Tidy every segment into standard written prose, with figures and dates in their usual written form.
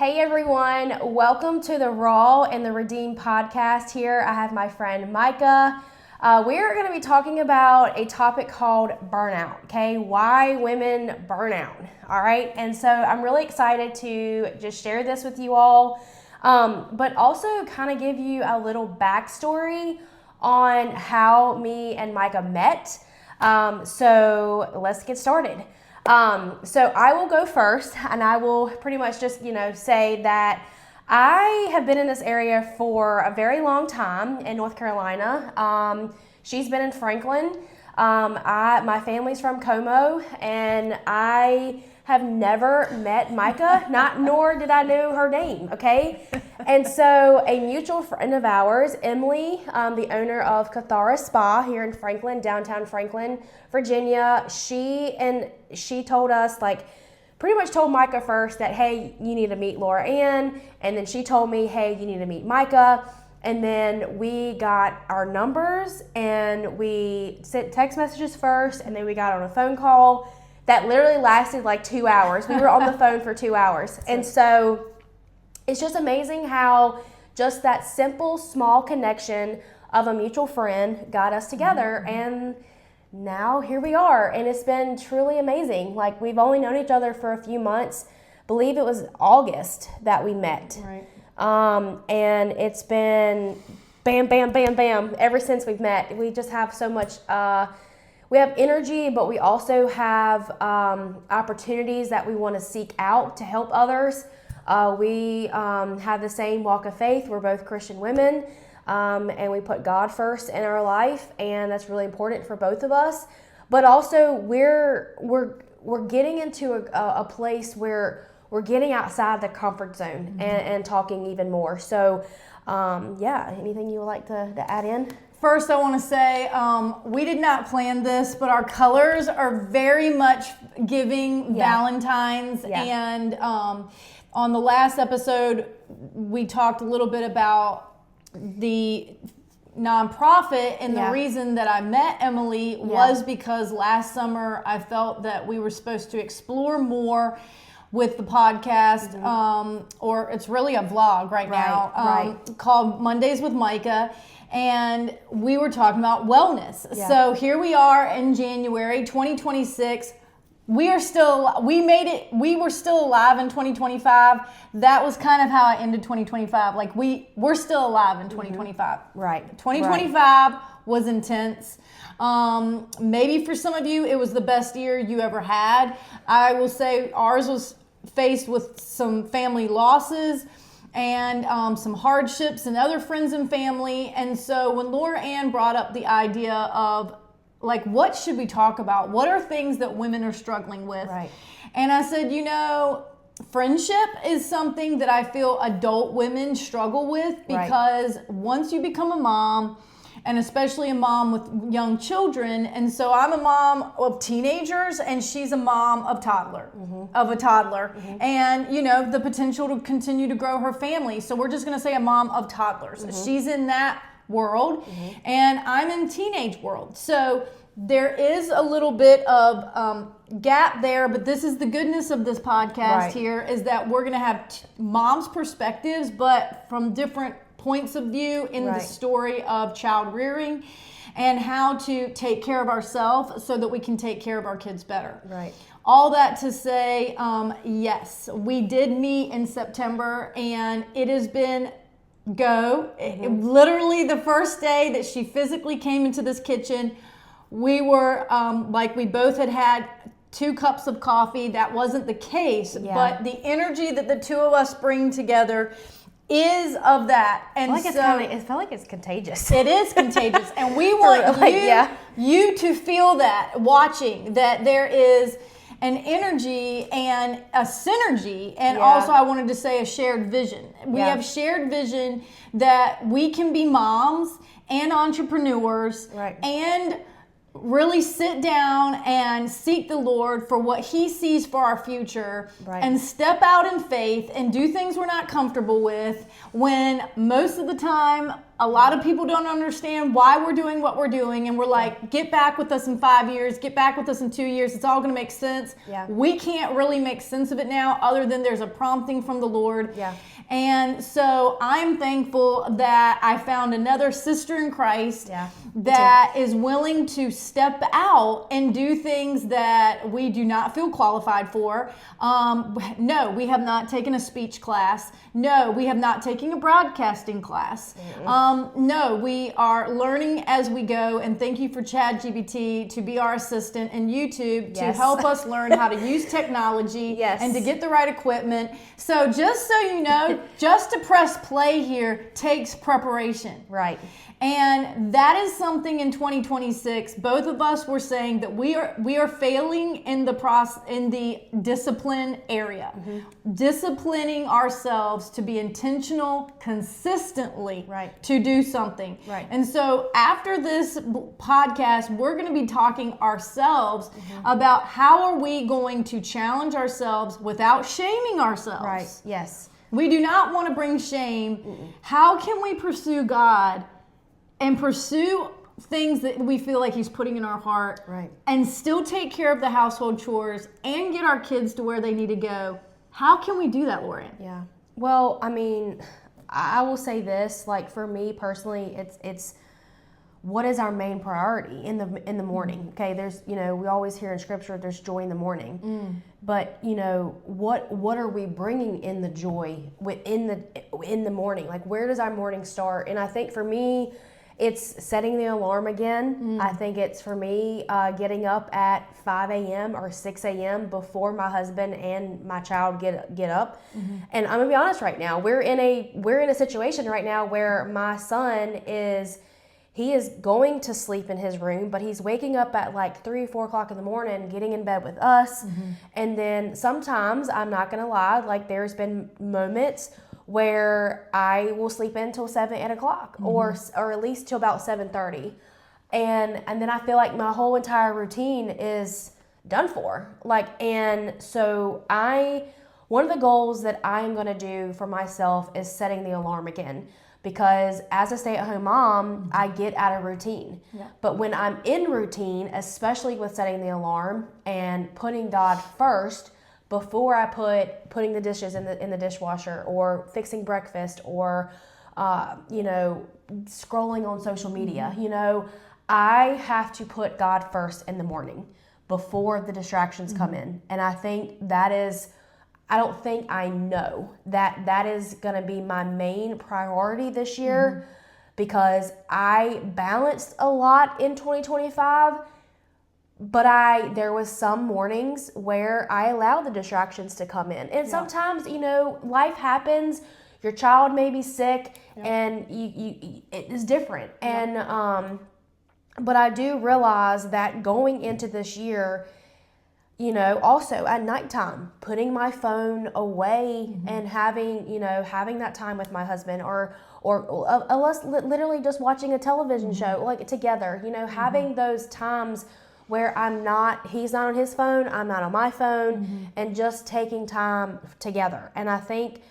Hey everyone, welcome to the Raw and the Redeemed podcast. Here I have my friend Micah. We're going to be talking about a topic called burnout, okay? Why women burn out, all right? And so I'm really excited to just share this with you all, but also kind of give you a little backstory on how me and Micah met. So let's get started. So I will go first, and I will pretty much just, say that I have been in this area for a very long time in North Carolina. She's been in Franklin. My family's from Como, and I have never met Micah, nor did I know her name, okay? And so a mutual friend of ours, Emily, the owner of Cathara Spa here in Franklin, downtown Franklin, Virginia, she told us, pretty much told Micah first that, hey, you need to meet Laura Ann, and then she told me, hey, you need to meet Micah, and then we got our numbers, and we sent text messages first, and then we got on a phone call that literally lasted 2 hours. We were on the phone for 2 hours. And so it's just amazing how just that simple, small connection of a mutual friend got us together. And now here we are. And it's been truly amazing. We've only known each other for a few months. I believe it was August that we met. Right. And it's been bam, bam, bam, bam ever since we've met. We just have so much... we have energy, but we also have opportunities that we want to seek out to help others. We have the same walk of faith. We're both Christian women, and we put God first in our life, and that's really important for both of us. But also, we're getting into a place where we're getting outside the comfort zone and talking even more. So, anything you would like to add in? First, I want to say we did not plan this, but our colors are very much giving Valentine's. Yeah. And on the last episode, we talked a little bit about the nonprofit, and the reason that I met Emily was because last summer I felt that we were supposed to explore more with the podcast, or it's really a vlog right now, called Mondays with Micah. And we were talking about wellness. Yeah. So here we are in January 2026. We were still alive in 2025. That was kind of how I ended 2025. We're still alive in 2025. Right. 2025 was intense. Maybe for some of you, it was the best year you ever had. I will say ours was faced with some family losses and some hardships and other friends and family. And so when Laura Ann brought up the idea of what should we talk about? What are things that women are struggling with? Right. And I said, friendship is something that I feel adult women struggle with, because once you become a mom, and especially a mom with young children. And so I'm a mom of teenagers, and she's a mom of a toddler. And, the potential to continue to grow her family. So we're just going to say a mom of toddlers. She's in that world, and I'm in teenage world. So there is a little bit of gap there, but this is the goodness of this podcast here, is that we're going to have mom's perspectives, but from different points of view in the story of child rearing and how to take care of ourselves so that we can take care of our kids better. Right. All that to say, yes, we did meet in September, and it has been literally the first day that she physically came into this kitchen, we were we both had 2 cups of coffee. That wasn't the case, but the energy that the two of us bring together is of that. And I feel like it's contagious. It is contagious. And we want you to feel that, watching, that there is an energy and a synergy. And also I wanted to say a shared vision. We have shared vision that we can be moms and entrepreneurs and really sit down and seek the Lord for what He sees for our future, and step out in faith and do things we're not comfortable with, when most of the time A lot of people don't understand why we're doing what we're doing, and we're like, get back with us in 5 years, get back with us in 2 years, it's all going to make sense. Yeah. We can't really make sense of it now other than there's a prompting from the Lord. Yeah. And so I'm thankful that I found another sister in Christ that is willing to step out and do things that we do not feel qualified for. No, we have not taken a speech class. No, we have not taken a broadcasting class. No, we are learning as we go. And thank you for ChatGPT to be our assistant, and YouTube to help us learn how to use technology and to get the right equipment. So just so you know, just to press play here takes preparation. Right. And that is something in 2026. Both of us were saying that we are failing in the discipline area. Disciplining ourselves to be intentional consistently to do something. Right. And so after this podcast, we're going to be talking ourselves about how are we going to challenge ourselves without shaming ourselves. Right. Yes. We do not want to bring shame. How can we pursue God and pursue things that we feel like He's putting in our heart and still take care of the household chores and get our kids to where they need to go? How can we do that, Lauren? Yeah. Well, I mean, I will say this, like for me personally, it's what is our main priority in the morning? Okay, there's, we always hear in scripture there's joy in the morning. But, what are we bringing in the joy in the morning? Like, where does our morning start? And I think for me, it's setting the alarm again. I think it's for me getting up at 5 a.m. or 6 a.m. before my husband and my child get up. And I'm gonna be honest right now, we're in a situation right now where my son is going to sleep in his room, but he's waking up at like 3 or 4 o'clock in the morning, getting in bed with us. And then sometimes, I'm not gonna lie, like there's been moments where I will sleep in till 7, 8 o'clock, or at least till about 7:30, and then I feel like my whole entire routine is done for. And so one of the goals that I am going to do for myself is setting the alarm again, because as a stay-at-home mom, I get out of routine. But when I'm in routine, especially with setting the alarm and putting God first, before I putting the dishes in the dishwasher, or fixing breakfast, or scrolling on social media, I have to put God first in the morning before the distractions come in. And I think I know that is going to be my main priority this year, because I balanced a lot in 2025. But there was some mornings where I allowed the distractions to come in. And sometimes, life happens. Your child may be sick, and it is different. And but I do realize that going into this year, also at nighttime, putting my phone away and having that time with my husband, or us literally just watching a television show like together, having those times where he's not on his phone, I'm not on my phone, and just taking time together. And I think,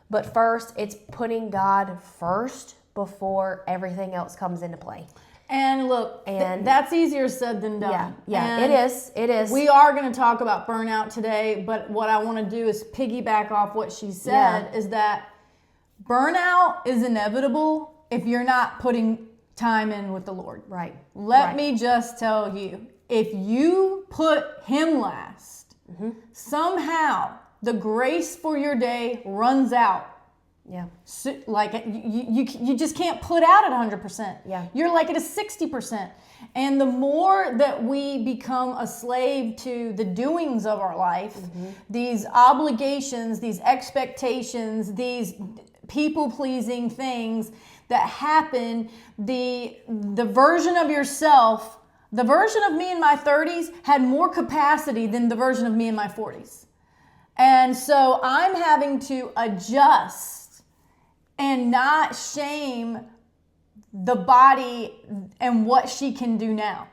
but first, it's putting God first before everything else comes into play. And look, that's easier said than done. Yeah, and it is. We are going to talk about burnout today, but what I want to do is piggyback off what she said, is that burnout is inevitable if you're not putting time in with the Lord. Right. Let me just tell you, if you put Him last, somehow the grace for your day runs out. Yeah. So, like you just can't put out at 100%. Yeah. You're like at a 60%. And the more that we become a slave to the doings of our life, these obligations, these expectations, these people-pleasing things that happen, the version of yourself, the version of me in my 30s had more capacity than the version of me in my 40s. And so I'm having to adjust and not shame the body and what she can do now.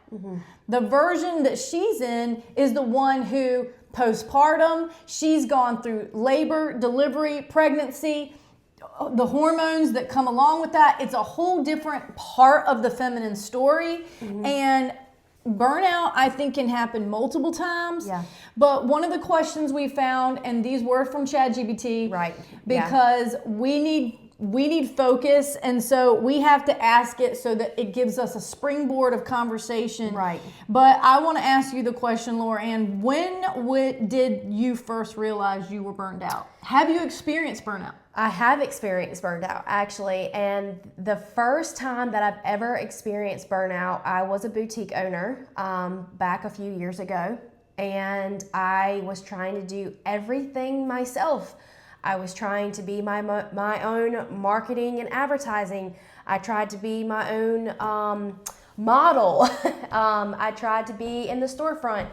The version that she's in is the one who postpartum, she's gone through labor, delivery, pregnancy, the hormones that come along with that. It's a whole different part of the feminine story. And burnout, I think, can happen multiple times. Yeah. But one of the questions we found, and these were from ChatGPT, Right. because we need focus, and so we have to ask it so that it gives us a springboard of conversation. Right. But I want to ask you the question, Laura Ann, when did you first realize you were burned out? Have you experienced burnout? I have experienced burnout, actually, and the first time that I've ever experienced burnout, I was a boutique owner back a few years ago, and I was trying to do everything myself. I was trying to be my own marketing and advertising. I tried to be my own model. I tried to be in the storefront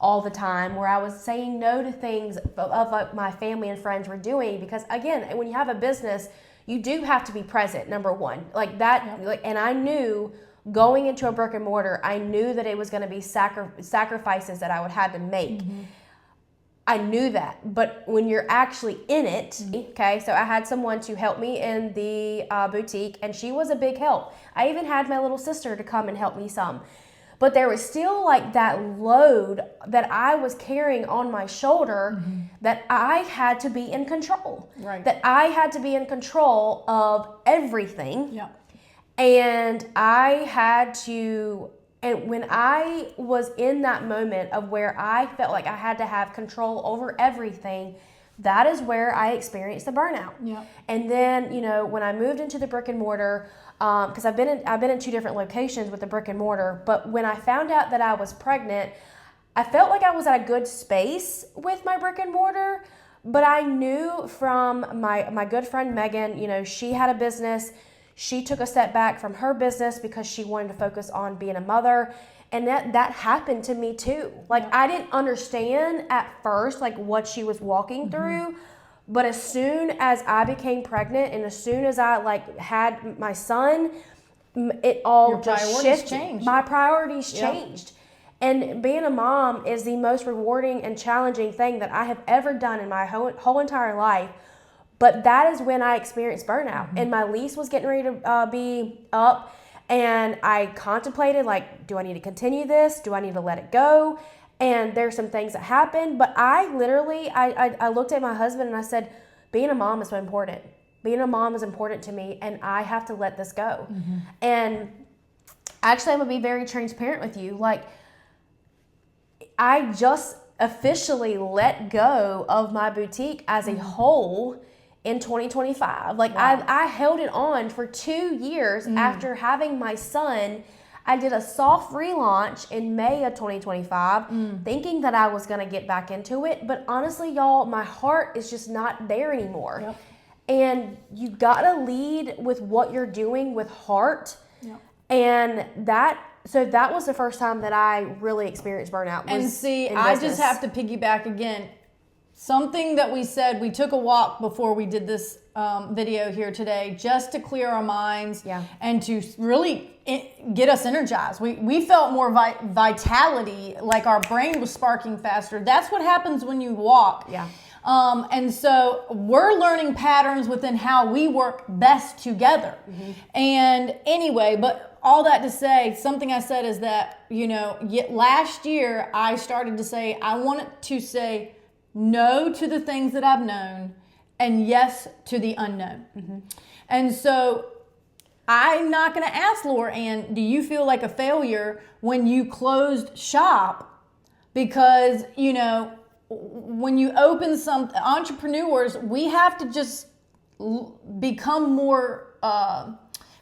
all the time, where I was saying no to things of what my family and friends were doing, because again, when you have a business, you do have to be present, number one, like that. Like, and I knew going into a brick and mortar, I knew that it was going to be sacrifices that I would have to make. I knew that, but when you're actually in it, okay, so I had someone to help me in the boutique, and she was a big help. I even had my little sister to come and help me some. But there was still like that load that I was carrying on my shoulder, that I had to be in control. Right. That I had to be in control of everything. Yeah. And I had to, and when I was in that moment of where I felt like I had to have control over everything, that is where I experienced the burnout. Yeah. And then, you know, when I moved into the brick and mortar, because I've been in 2 different locations with the brick and mortar, but when I found out that I was pregnant, I felt like I was at a good space with my brick and mortar, but I knew from my good friend Megan, you know, she had a business. She took a step back from her business because she wanted to focus on being a mother. And that happened to me too. Like, I didn't understand at first, like, what she was walking through. But as soon as I became pregnant and as soon as I like had my son, it all Your just priorities shifted. changed. My priorities changed. And being a mom is the most rewarding and challenging thing that I have ever done in my whole entire life. But that is when I experienced burnout. And my lease was getting ready to be up. And I contemplated, like, do I need to continue this? Do I need to let it go? And there's some things that happened. But I literally, I looked at my husband and I said, being a mom is so important. Being a mom is important to me, and I have to let this go. And actually, I'm going to be very transparent with you. Like, I just officially let go of my boutique as a whole in 2025. Like, wow. I held it on for 2 years after having my son. I did a soft relaunch in May of 2025, thinking that I was going to get back into it. But honestly, y'all, my heart is just not there anymore. Yep. And you got to lead with what you're doing with heart. Yep. And that was the first time that I really experienced burnout. And see, I just have to piggyback again. Something that we said, we took a walk before we did this video here today, just to clear our minds and to really get us energized. We felt more vitality, like our brain was sparking faster. That's what happens when you walk. Yeah. And so we're learning patterns within how we work best together. And anyway, but all that to say, something I said is that, you know, last year I started to say, I wanted to say no to the things that I've known and yes to the unknown. And so I'm not going to ask Laura Ann, do you feel like a failure when you closed shop? Because, you know, when you open entrepreneurs, we have to just become more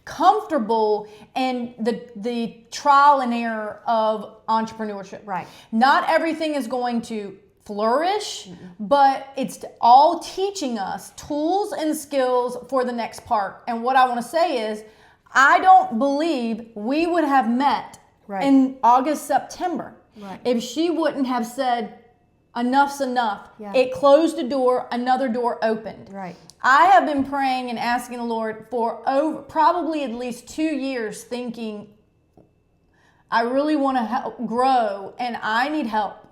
comfortable in the trial and error of entrepreneurship. Right. Not everything is going to flourish, but it's all teaching us tools and skills for the next part. And what I want to say is, I don't believe we would have met in August, September if she wouldn't have said, enough's enough. It closed a door, another door opened. Right. I have been praying and asking the Lord for probably at least 2 years, thinking, I really want to help grow and I need help.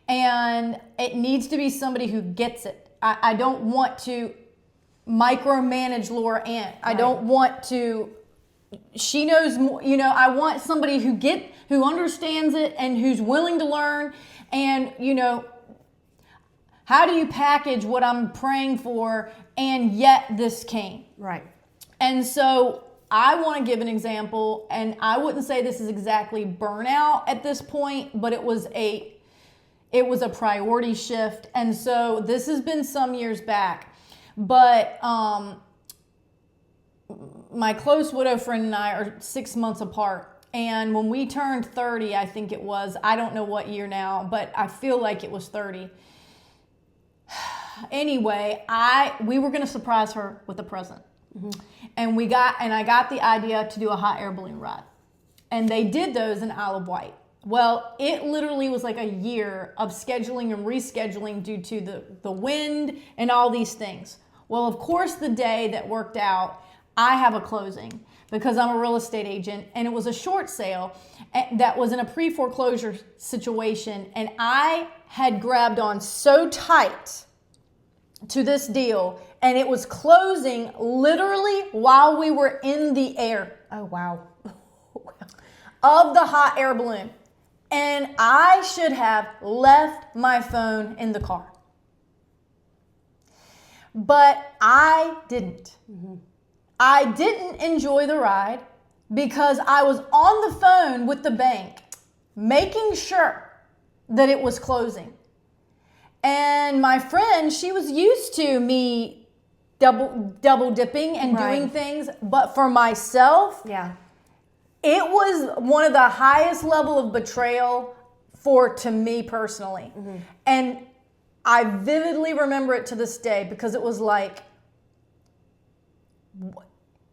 And it needs to be somebody who gets it. I don't want to micromanage Laura Ann. I don't want to. She knows more. I want somebody who understands it and who's willing to learn. And how do you package what I'm praying for? And yet this came. Right. And so I want to give an example, and I wouldn't say this is exactly burnout at this point, but it was a priority shift. And so this has been some years back, but my close widow friend and I are 6 months apart. And when we turned 30, I think it was, I don't know what year now, but I feel like it was 30. Anyway, we were going to surprise her with a present. Mm-hmm. And I got the idea to do a hot air balloon ride. And they did those in Isle of Wight. Well, it literally was like a year of scheduling and rescheduling due to the wind and all these things. Well, of course, the day that worked out, I have a closing because I'm a real estate agent, and it was a short sale that was in a pre-foreclosure situation, and I had grabbed on so tight to this deal, and it was closing literally while we were in the air. Oh, wow. Of the hot air balloon. And I should have left my phone in the car. But I didn't. Mm-hmm. I didn't enjoy the ride because I was on the phone with the bank making sure that it was closing. And my friend, she was used to me double dipping and doing things. But for myself, it was one of the highest level of betrayal to me personally. Mm-hmm. And I vividly remember it to this day because it was like,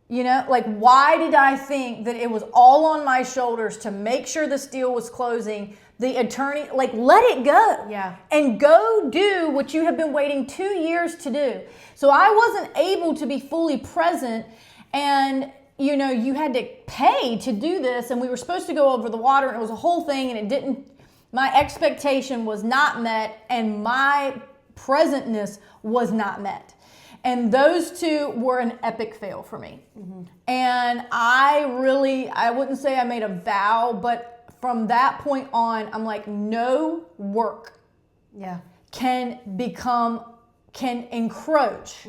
why did I think that it was all on my shoulders to make sure this deal was closing? The attorney, let it go. Yeah. And go do what you have been waiting 2 years to do. So I wasn't able to be fully present, and you had to pay to do this, and we were supposed to go over the water, and it was a whole thing, and my expectation was not met, and my presentness was not met. And those two were an epic fail for me. Mm-hmm. And I wouldn't say I made a vow, but from that point on, I'm like, no work can encroach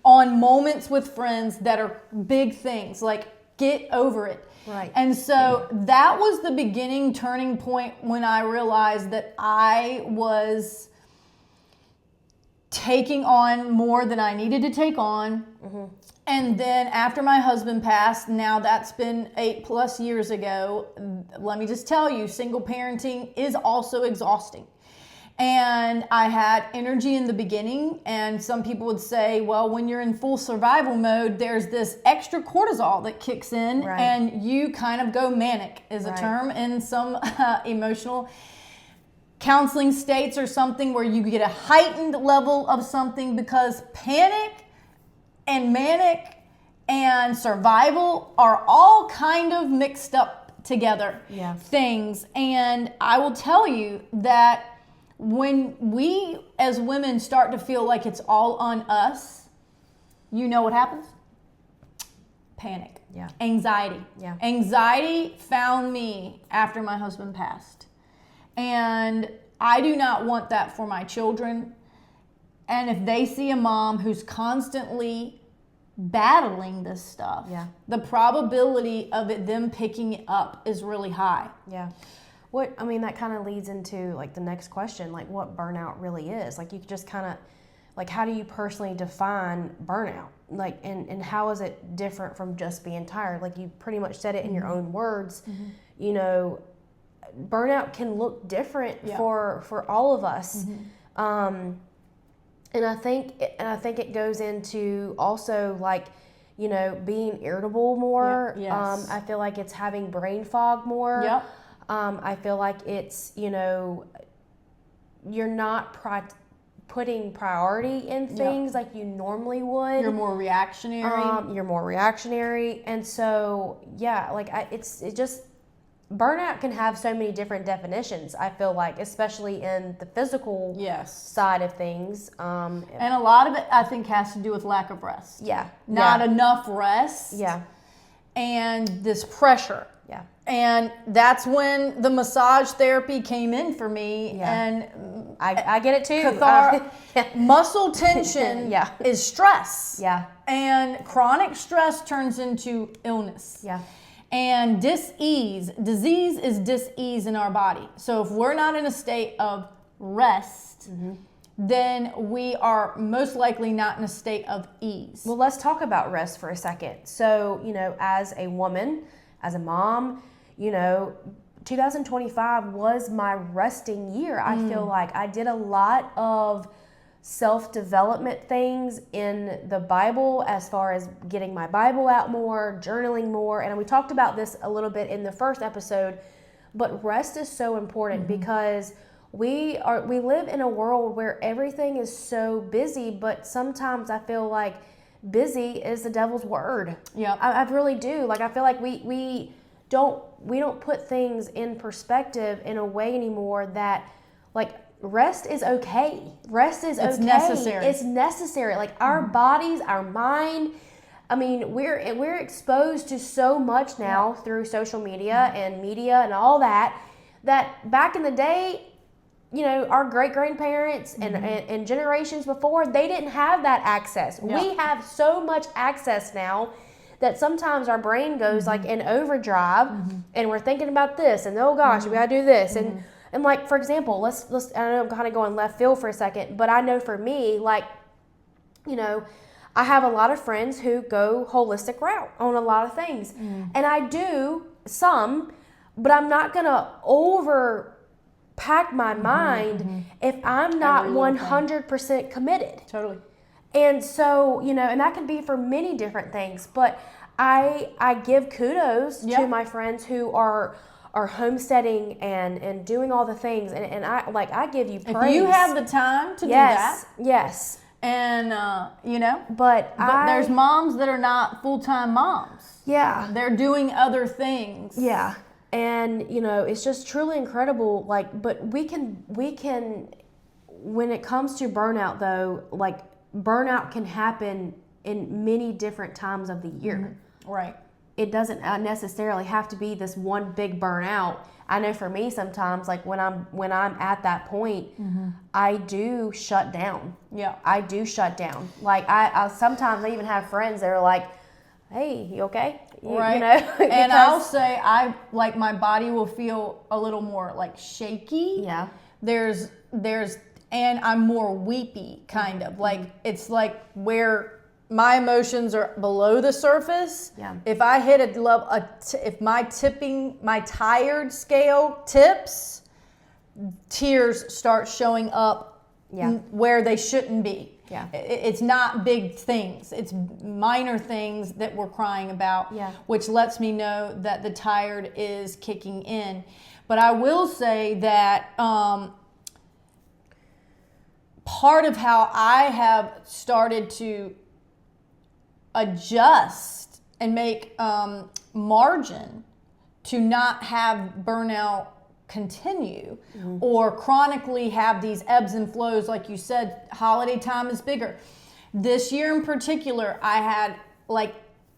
on moments with friends that are big things. Like, get over it. Right. And so that was the beginning turning point when I realized that I was taking on more than I needed to take on. Mm-hmm. And then after my husband passed, now that's been 8+ years ago, let me just tell you, single parenting is also exhausting. And I had energy in the beginning, and some people would say, well, when you're in full survival mode, there's this extra cortisol that kicks in, and you kind of go manic, is a term in some emotional counseling states or something, where you get a heightened level of something, because panic and manic and survival are all kind of mixed up together things. And I will tell you that when we as women start to feel like it's all on us, you know what happens? Panic. Yeah. Anxiety. Yeah. Anxiety found me after my husband passed. And I do not want that for my children. And if they see a mom who's constantly battling this stuff, the probability of them picking it up is really high. Yeah. That kind of leads into the next question, what burnout really is. You just kind of, how do you personally define burnout? And how is it different from just being tired? You pretty much said it in your own words. Mm-hmm. Burnout can look different for all of us. Mm-hmm. And I think it goes into also being irritable more. Yeah. Yes. I feel like it's having brain fog more. Yep. I feel like it's, you're not putting priority in things like you normally would. You're more reactionary. And so, it's just burnout can have so many different definitions, I feel like, especially in the physical Yes. side of things. And a lot of it, I think, has to do with lack of rest. Yeah. Not enough rest. Yeah. And this pressure. Yeah. And that's when the massage therapy came in for me. Yeah. And I get it too. Muscle tension Yeah. is stress. Yeah. And chronic stress turns into illness. Yeah. And disease is dis-ease in our body. So if we're not in a state of rest, then we are most likely not in a state of ease. Well, let's talk about rest for a second. So, as a woman, as a mom, 2025 was my resting year. I feel like I did a lot of self-development things in the Bible, as far as getting my Bible out more, journaling more. And we talked about this a little bit in the first episode, but rest is so important because we live in a world where everything is so busy, but sometimes I feel like busy is the devil's word. Yeah. I really do. Like, I feel like we don't put things in perspective in a way anymore that, like, rest is okay. Rest is okay. It's necessary. It's necessary. Like, our bodies, our mind. I mean, we're exposed to so much now through social media and media and all that back in the day, our great-grandparents and generations before, they didn't have that access. Yeah. We have so much access now that sometimes our brain goes like in overdrive and we're thinking about this and, oh gosh, we gotta do this. And like, for example, let's I know I'm kind of going left field for a second, but I know for me, like, I have a lot of friends who go holistic route on a lot of things. And I do some, but I'm not going to overpack my mind if I'm not 100% committed. Totally. And so, and that can be for many different things, but I give kudos to my friends who are homesteading and doing all the things, and I give you praise. If you have the time to do that. Yes. And, But there's moms that are not full-time moms. Yeah. They're doing other things. Yeah. And, it's just truly incredible. Like, but we can, when it comes to burnout though, like, burnout can happen in many different times of the year. Right. It doesn't necessarily have to be this one big burnout. I know for me sometimes, like when I'm at that point, I do shut down. Yeah. I do shut down. Like I sometimes I even have friends that are like, "Hey, you okay?" Right. And I'll say my body will feel a little more like shaky. Yeah. There's and I'm more weepy kind of. Like it's like where my emotions are below the surface. Yeah. If I hit a level, if my tired scale tips, tears start showing up where they shouldn't be. Yeah. It's not big things. It's minor things that we're crying about, which lets me know that the tired is kicking in. But I will say that part of how I have started to adjust and make margin to not have burnout continue or chronically have these ebbs and flows. Like you said, holiday time is bigger. This year in particular, I had like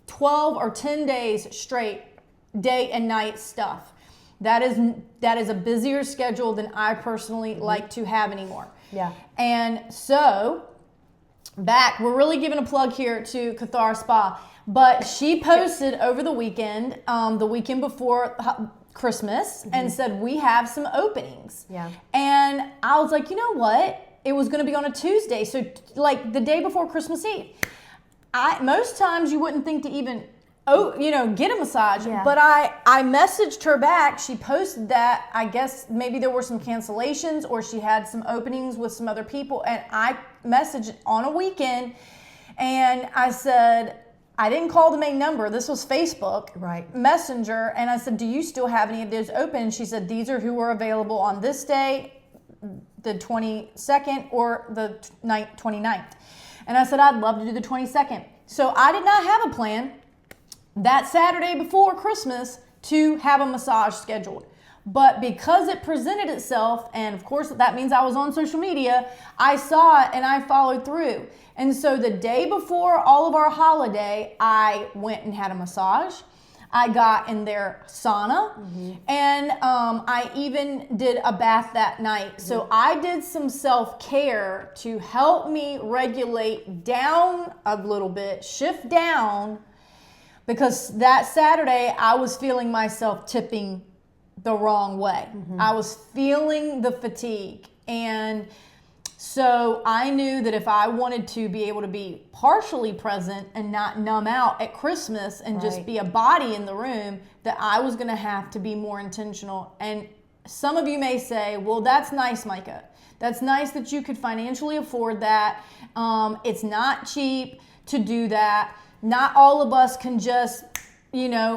12 or 10 days straight, day and night stuff. That is a busier schedule than I personally like to have anymore. Yeah. And so we're really giving a plug here to Cathar Spa, but she posted over the weekend before Christmas and said, we have some openings. Yeah. And I was like, you know what? It was going to be on a Tuesday. So like the day before Christmas Eve. Most times you wouldn't think to even, get a massage. Yeah. But I messaged her back. She posted that. I guess maybe there were some cancellations or she had some openings with some other people. And I messaged on a weekend and I said, I didn't call the main number. This was Facebook Messenger. And I said, do you still have any of those open? And she said, these are who are available on this day, the 22nd or the 29th. And I said, I'd love to do the 22nd. So I did not have a plan that Saturday before Christmas to have a massage scheduled. But because it presented itself, and of course that means I was on social media, I saw it and I followed through. And so the day before all of our holiday, I went and had a massage. I got in their sauna, and I even did a bath that night. So I did some self-care to help me regulate down a little bit, shift down, because that Saturday I was feeling myself tipping the wrong way. I was feeling the fatigue. And so I knew that if I wanted to be able to be partially present and not numb out at Christmas and just be a body in the room, that I was going to have to be more intentional. And some of you may say, well, that's nice, Micah. That's nice that you could financially afford that. It's not cheap to do that. Not all of us can just,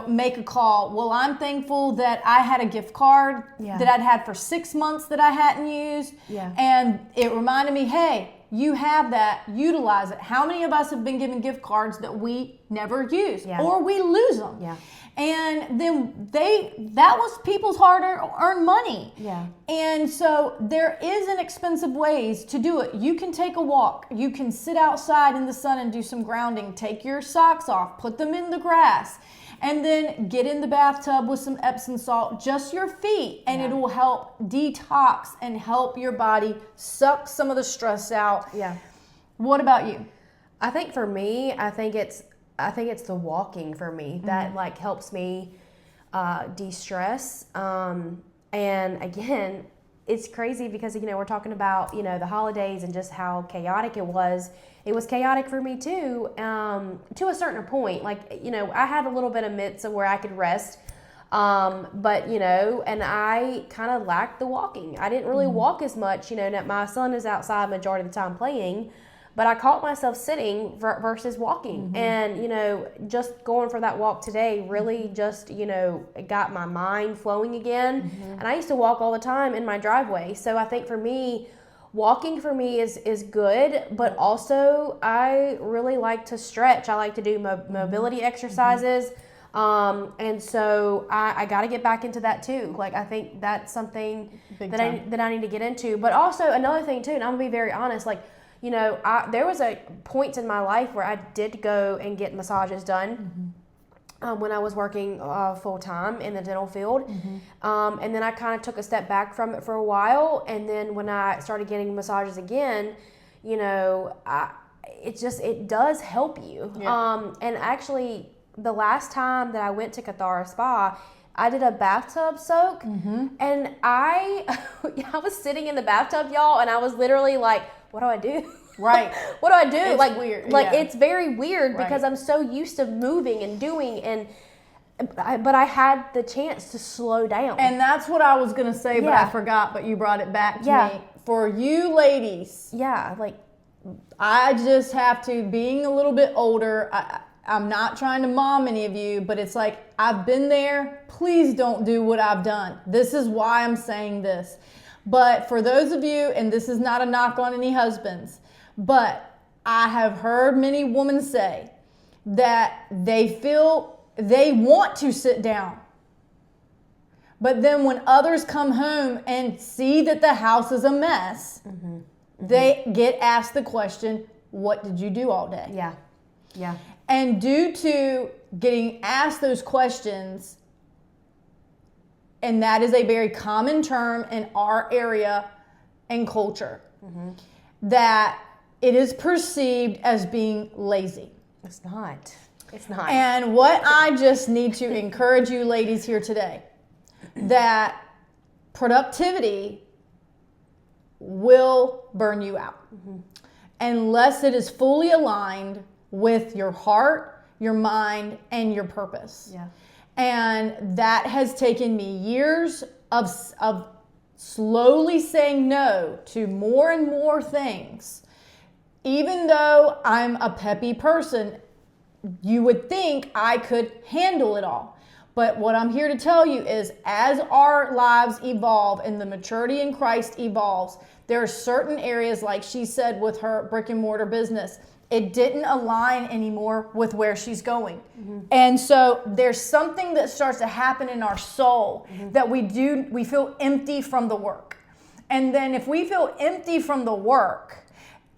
make a call. Well, I'm thankful that I had a gift card that I'd had for 6 months that I hadn't used. And it reminded me, hey, you have that, utilize it. How many of us have been given gift cards that we never use or we lose them? And then that was people's hard-earned money. And so there is inexpensive ways to do it. You can take a walk. You can sit outside in the sun and do some grounding. Take your socks off. Put them in the grass. And then get in the bathtub with some Epsom salt, just your feet, and it will help detox and help your body suck some of the stress out. What about you? I think for me, I think it's the walking for me that like helps me de-stress. And again, it's crazy because we're talking about the holidays and just how chaotic it was. It was chaotic for me too, to a certain point. Like I had a little bit of midst of where I could rest, but and I kind of lacked the walking. I didn't really walk as much. My son is outside majority of the time playing. But I caught myself sitting versus walking. And, just going for that walk today really just, got my mind flowing again. And I used to walk all the time in my driveway. So I think for me, walking for me is good, but also I really like to stretch. I like to do mobility exercises. And so I got to get back into that too. Like, I think that's something that I need to get into. But also another thing too, and I'm gonna be very honest, like, there was a point in my life where I did go and get massages done when I was working full time in the dental field. And then I kind of took a step back from it for a while. And then when I started getting massages again, it does help you. And actually, the last time that I went to Cathara Spa, I did a bathtub soak, and I was sitting in the bathtub, y'all, and I was literally like, what do I do? Right. What do I do? It's like weird. Like it's very weird because I'm so used to moving and doing, but I had the chance to slow down. And that's what I was gonna say, but I forgot. But you brought it back to me. For you ladies, I just have to, being a little bit older. I'm not trying to mom any of you, but it's like, I've been there. Please don't do what I've done. This is why I'm saying this. But for those of you, and this is not a knock on any husbands, but I have heard many women say that they feel they want to sit down. But then when others come home and see that the house is a mess, they get asked the question, what did you do all day? Yeah. And due to getting asked those questions, and that is a very common term in our area and culture, that it is perceived as being lazy. It's not. It's not. And what I just need to encourage you ladies here today, that productivity will burn you out unless it is fully aligned with your heart, your mind, and your purpose. And that has taken me years of slowly saying no to more and more things. Even though I'm a peppy person, you would think I could handle it all. But what I'm here to tell you is, as our lives evolve and the maturity in Christ evolves, there are certain areas, like she said with her brick and mortar business, it didn't align anymore with where she's going. And so there's something that starts to happen in our soul that we feel empty from the work. And then if we feel empty from the work,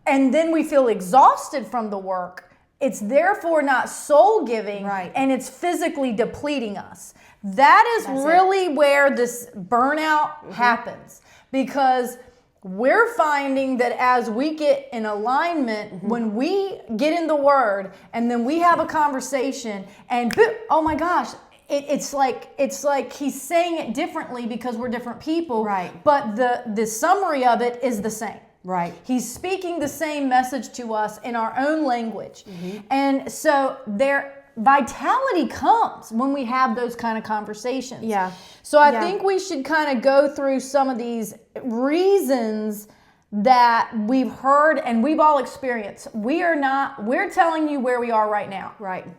and then we feel exhausted from the work, it's therefore not soul giving, and it's physically depleting us. That's really where this burnout happens, because we're finding that as we get in alignment, when we get in the Word and then we have a conversation and oh my gosh, it's like he's saying it differently because we're different people, but the summary of it is the same. He's speaking the same message to us in our own language. And so vitality comes when we have those kind of conversations. So I think we should kind of go through some of these reasons that we've heard and we've all experienced. We're telling you where we are right now.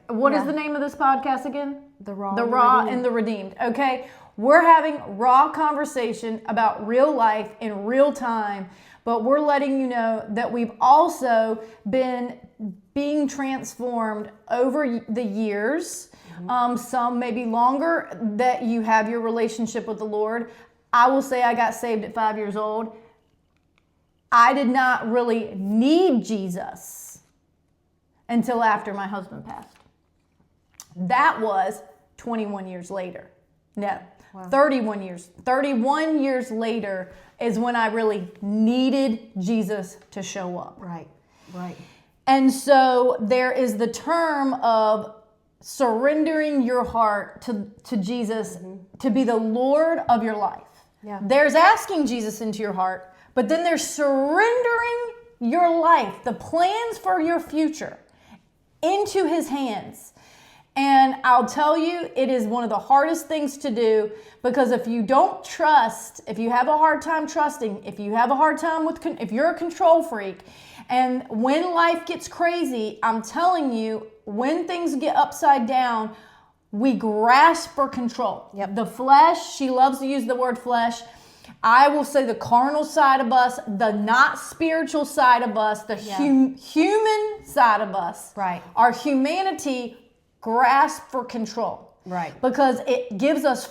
What is the name of this podcast again? The Raw. The Raw and the Redeemed. Okay. We're having raw conversation about real life in real time, but we're letting you know that we've also been being transformed over the years, some maybe longer, that you have your relationship with the Lord. I will say I got saved at 5 years old. I did not really need Jesus until after my husband passed. That was 21 years later. No, 31 years. 31 years later is when I really needed Jesus to show up. And so there is the term of surrendering your heart to Jesus to be the Lord of your life. There's asking Jesus into your heart, but then there's surrendering your life, the plans for your future, into His hands. And I'll tell you, it is one of the hardest things to do, because if you don't trust, if you have a hard time trusting, if you have a hard time if you're a control freak, and when life gets crazy, I'm telling you, when things get upside down, we grasp for control. The flesh, she loves to use the word flesh. I will say the carnal side of us, the not spiritual side of us, the human side of us, our humanity grasp for control. Because it gives us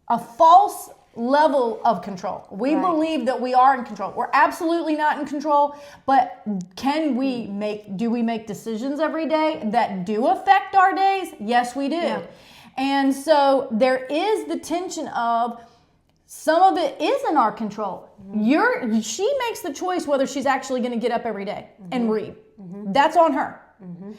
a false level of control. We believe that we are in control. We're absolutely not in control, but do we make decisions every day that do affect our days? Yes, we do. And so there is the tension of some of it is in our control. She makes the choice whether she's actually going to get up every day and read. That's on her.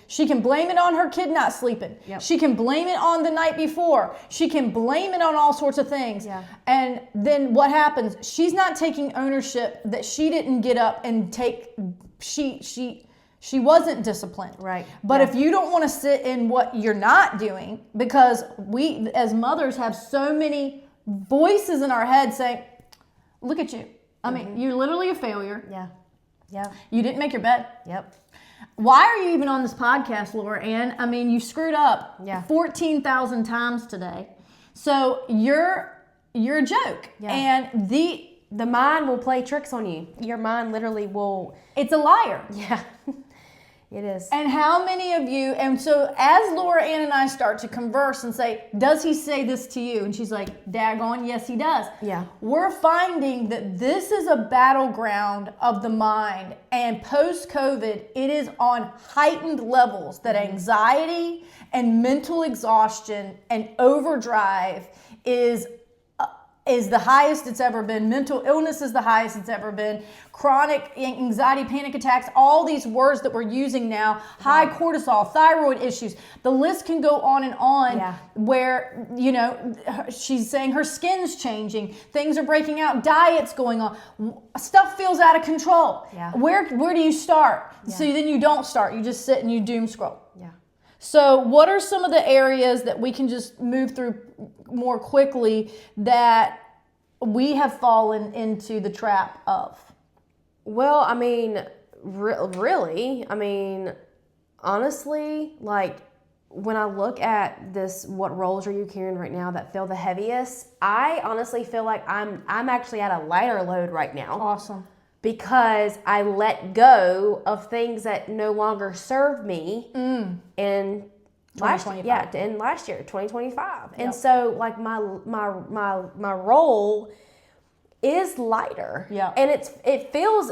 She can blame it on her kid not sleeping. She can blame it on the night before. She can blame it on all sorts of things. And then what happens? She's not taking ownership that she didn't get up and take. She wasn't disciplined. But if you don't want to sit in what you're not doing, because we as mothers have so many voices in our head saying, "Look at you. I mean, you're literally a failure. You didn't make your bed. Why are you even on this podcast, Laura Ann? I mean, you screwed up 14,000 times today. So you're a joke." And the mind will play tricks on you. Your mind literally will. It's a liar. It is. And how many of you, and so as Laura Ann and I start to converse and say, "Does he say this to you?" And she's like, "Daggone, yes, he does." We're finding that this is a battleground of the mind. And post-COVID, it is on heightened levels that anxiety and mental exhaustion and overdrive is the highest it's ever been. Mental illness is the highest it's ever been. Chronic anxiety, panic attacks, all these words that we're using now, high cortisol, thyroid issues. The list can go on and on where, she's saying her skin's changing, things are breaking out, diets going on, stuff feels out of control. Where do you start? So then you don't start, you just sit and you doom scroll. So what are some of the areas that we can just move through more quickly that we have fallen into the trap of? Well, I mean, really, I mean, honestly, like when I look at this, what roles are you carrying right now that feel the heaviest? I honestly feel like I'm actually at a lighter load right now. Awesome. because I let go of things that no longer serve me in last year, 2025. And so like my role is lighter. Yeah. And it feels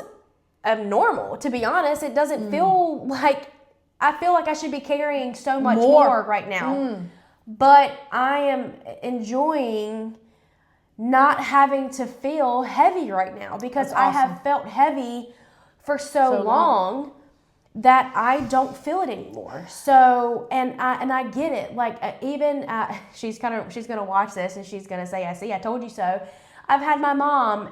abnormal, to be honest. It doesn't feel like, I feel like I should be carrying so much more right now. But I am enjoying not having to feel heavy right now, because I have felt heavy for so long that I don't feel it anymore. So, and I get it. Like even she's gonna watch this and she's gonna say, I told you so. I've had my mom,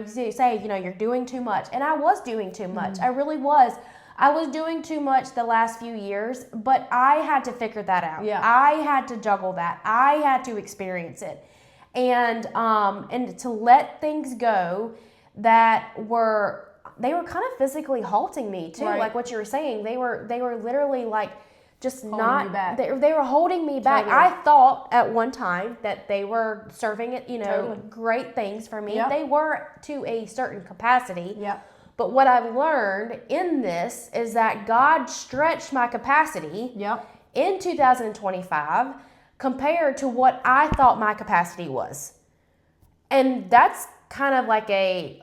say, you're doing too much, and I was doing too much. I really was. I was doing too much the last few years, but I had to figure that out. Yeah. I had to juggle that. I had to experience it. And to let things go that they were kind of physically halting me too. Right. Like what you were saying, they were literally like just holding not, back. They were holding me back. Totally. I thought at one time that they were serving it, totally. Great things for me. Yep. They were to a certain capacity. Yeah. But what I've learned in this is that God stretched my capacity in 2025 compared to what I thought my capacity was. And that's kind of like a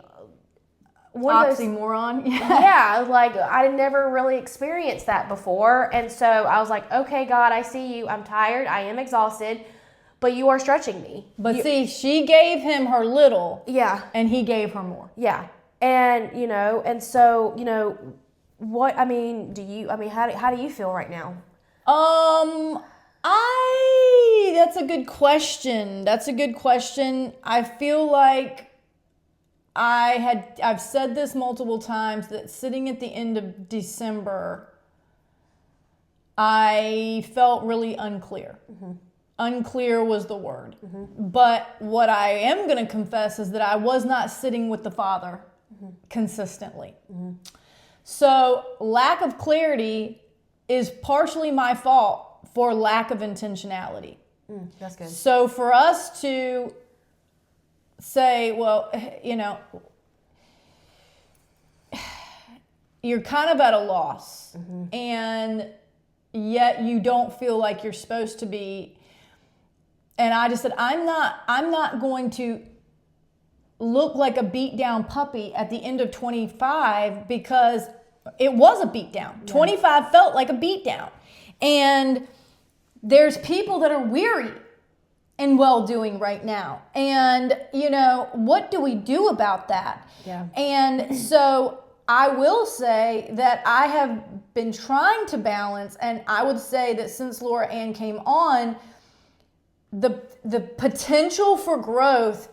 oxymoron. Yeah, like I never really experienced that before. And so I was like, okay, God, I see you. I'm tired. I am exhausted. But you are stretching me. But see, she gave him her little. Yeah. And he gave her more. Yeah. And, and so, how do you feel right now? That's a good question. I feel like I've said this multiple times, that sitting at the end of December, I felt really unclear. Mm-hmm. Unclear was the word. Mm-hmm. But what I am going to confess is that I was not sitting with the Father consistently. Mm-hmm. So lack of clarity is partially my fault for lack of intentionality. That's good. So for us to say, well, you're kind of at a loss, and yet you don't feel like you're supposed to be. And I just said, I'm not going to look like a beat down puppy at the end of 25, because it was a beat down. Yeah. 25 felt like a beat down. And there's people that are weary and well-doing right now. And, what do we do about that? Yeah. And so I will say that I have been trying to balance, and I would say that since Laura Ann came on, the potential for growth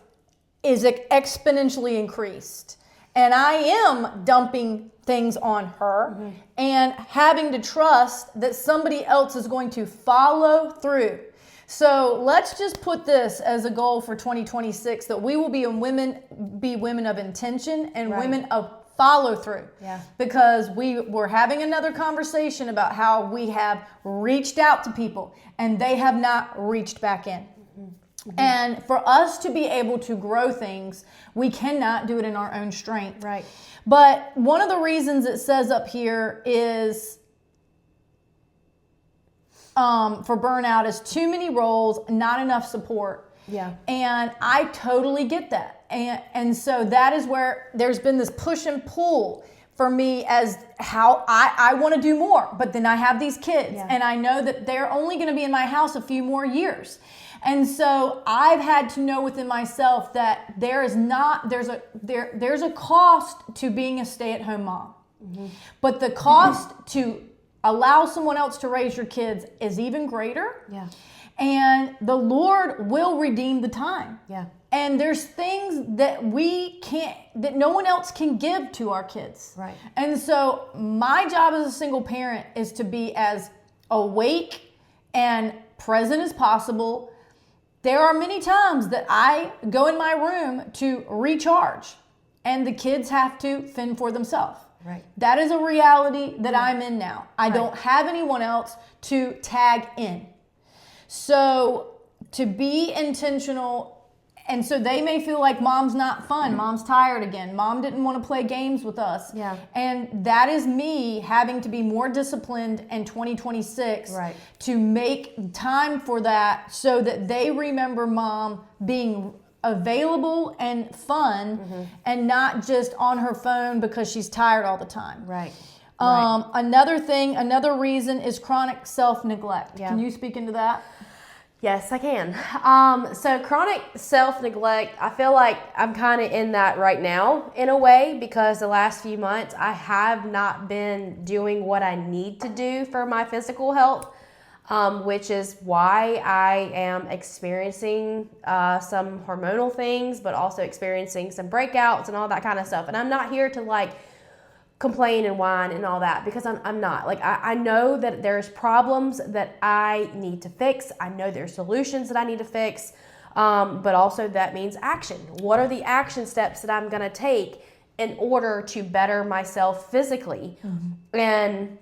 is exponentially increased. And I am dumping things on her and having to trust that somebody else is going to follow through. So let's just put this as a goal for 2026, that we will be women of intention and women of follow through. Yeah. Because we were having another conversation about how we have reached out to people and they have not reached back in. Mm-hmm. And for us to be able to grow things, we cannot do it in our own strength. Right. But one of the reasons it says up here is for burnout is too many roles, not enough support. Yeah. And I totally get that. And so that is where there's been this push and pull for me as how I want to do more, but then I have these kids and I know that they're only going to be in my house a few more years. And so I've had to know within myself that there's a cost to being a stay-at-home mom. Mm-hmm. But the cost to allow someone else to raise your kids is even greater. Yeah. And the Lord will redeem the time. Yeah. And there's things that that no one else can give to our kids. Right. And so my job as a single parent is to be as awake and present as possible. There are many times that I go in my room to recharge and the kids have to fend for themselves. Right. That is a reality that I'm in now. I don't have anyone else to tag in. So to be intentional And so they may feel like mom's not fun. Mom's tired again. Mom didn't want to play games with us. Yeah. And that is me having to be more disciplined in 2026 to make time for that so that they remember mom being available and fun and not just on her phone because she's tired all the time. Right. Another reason is chronic self-neglect. Yeah. Can you speak into that? Yes, I can. So chronic self-neglect, I feel like I'm kind of in that right now in a way, because the last few months I have not been doing what I need to do for my physical health, which is why I am experiencing some hormonal things, but also experiencing some breakouts and all that kind of stuff. And I'm not here to like complain and whine and all that, because I'm not. Like, I know that there's problems that I need to fix. I know there's solutions that I need to fix, but also that means action. What are the action steps that I'm going to take in order to better myself physically? And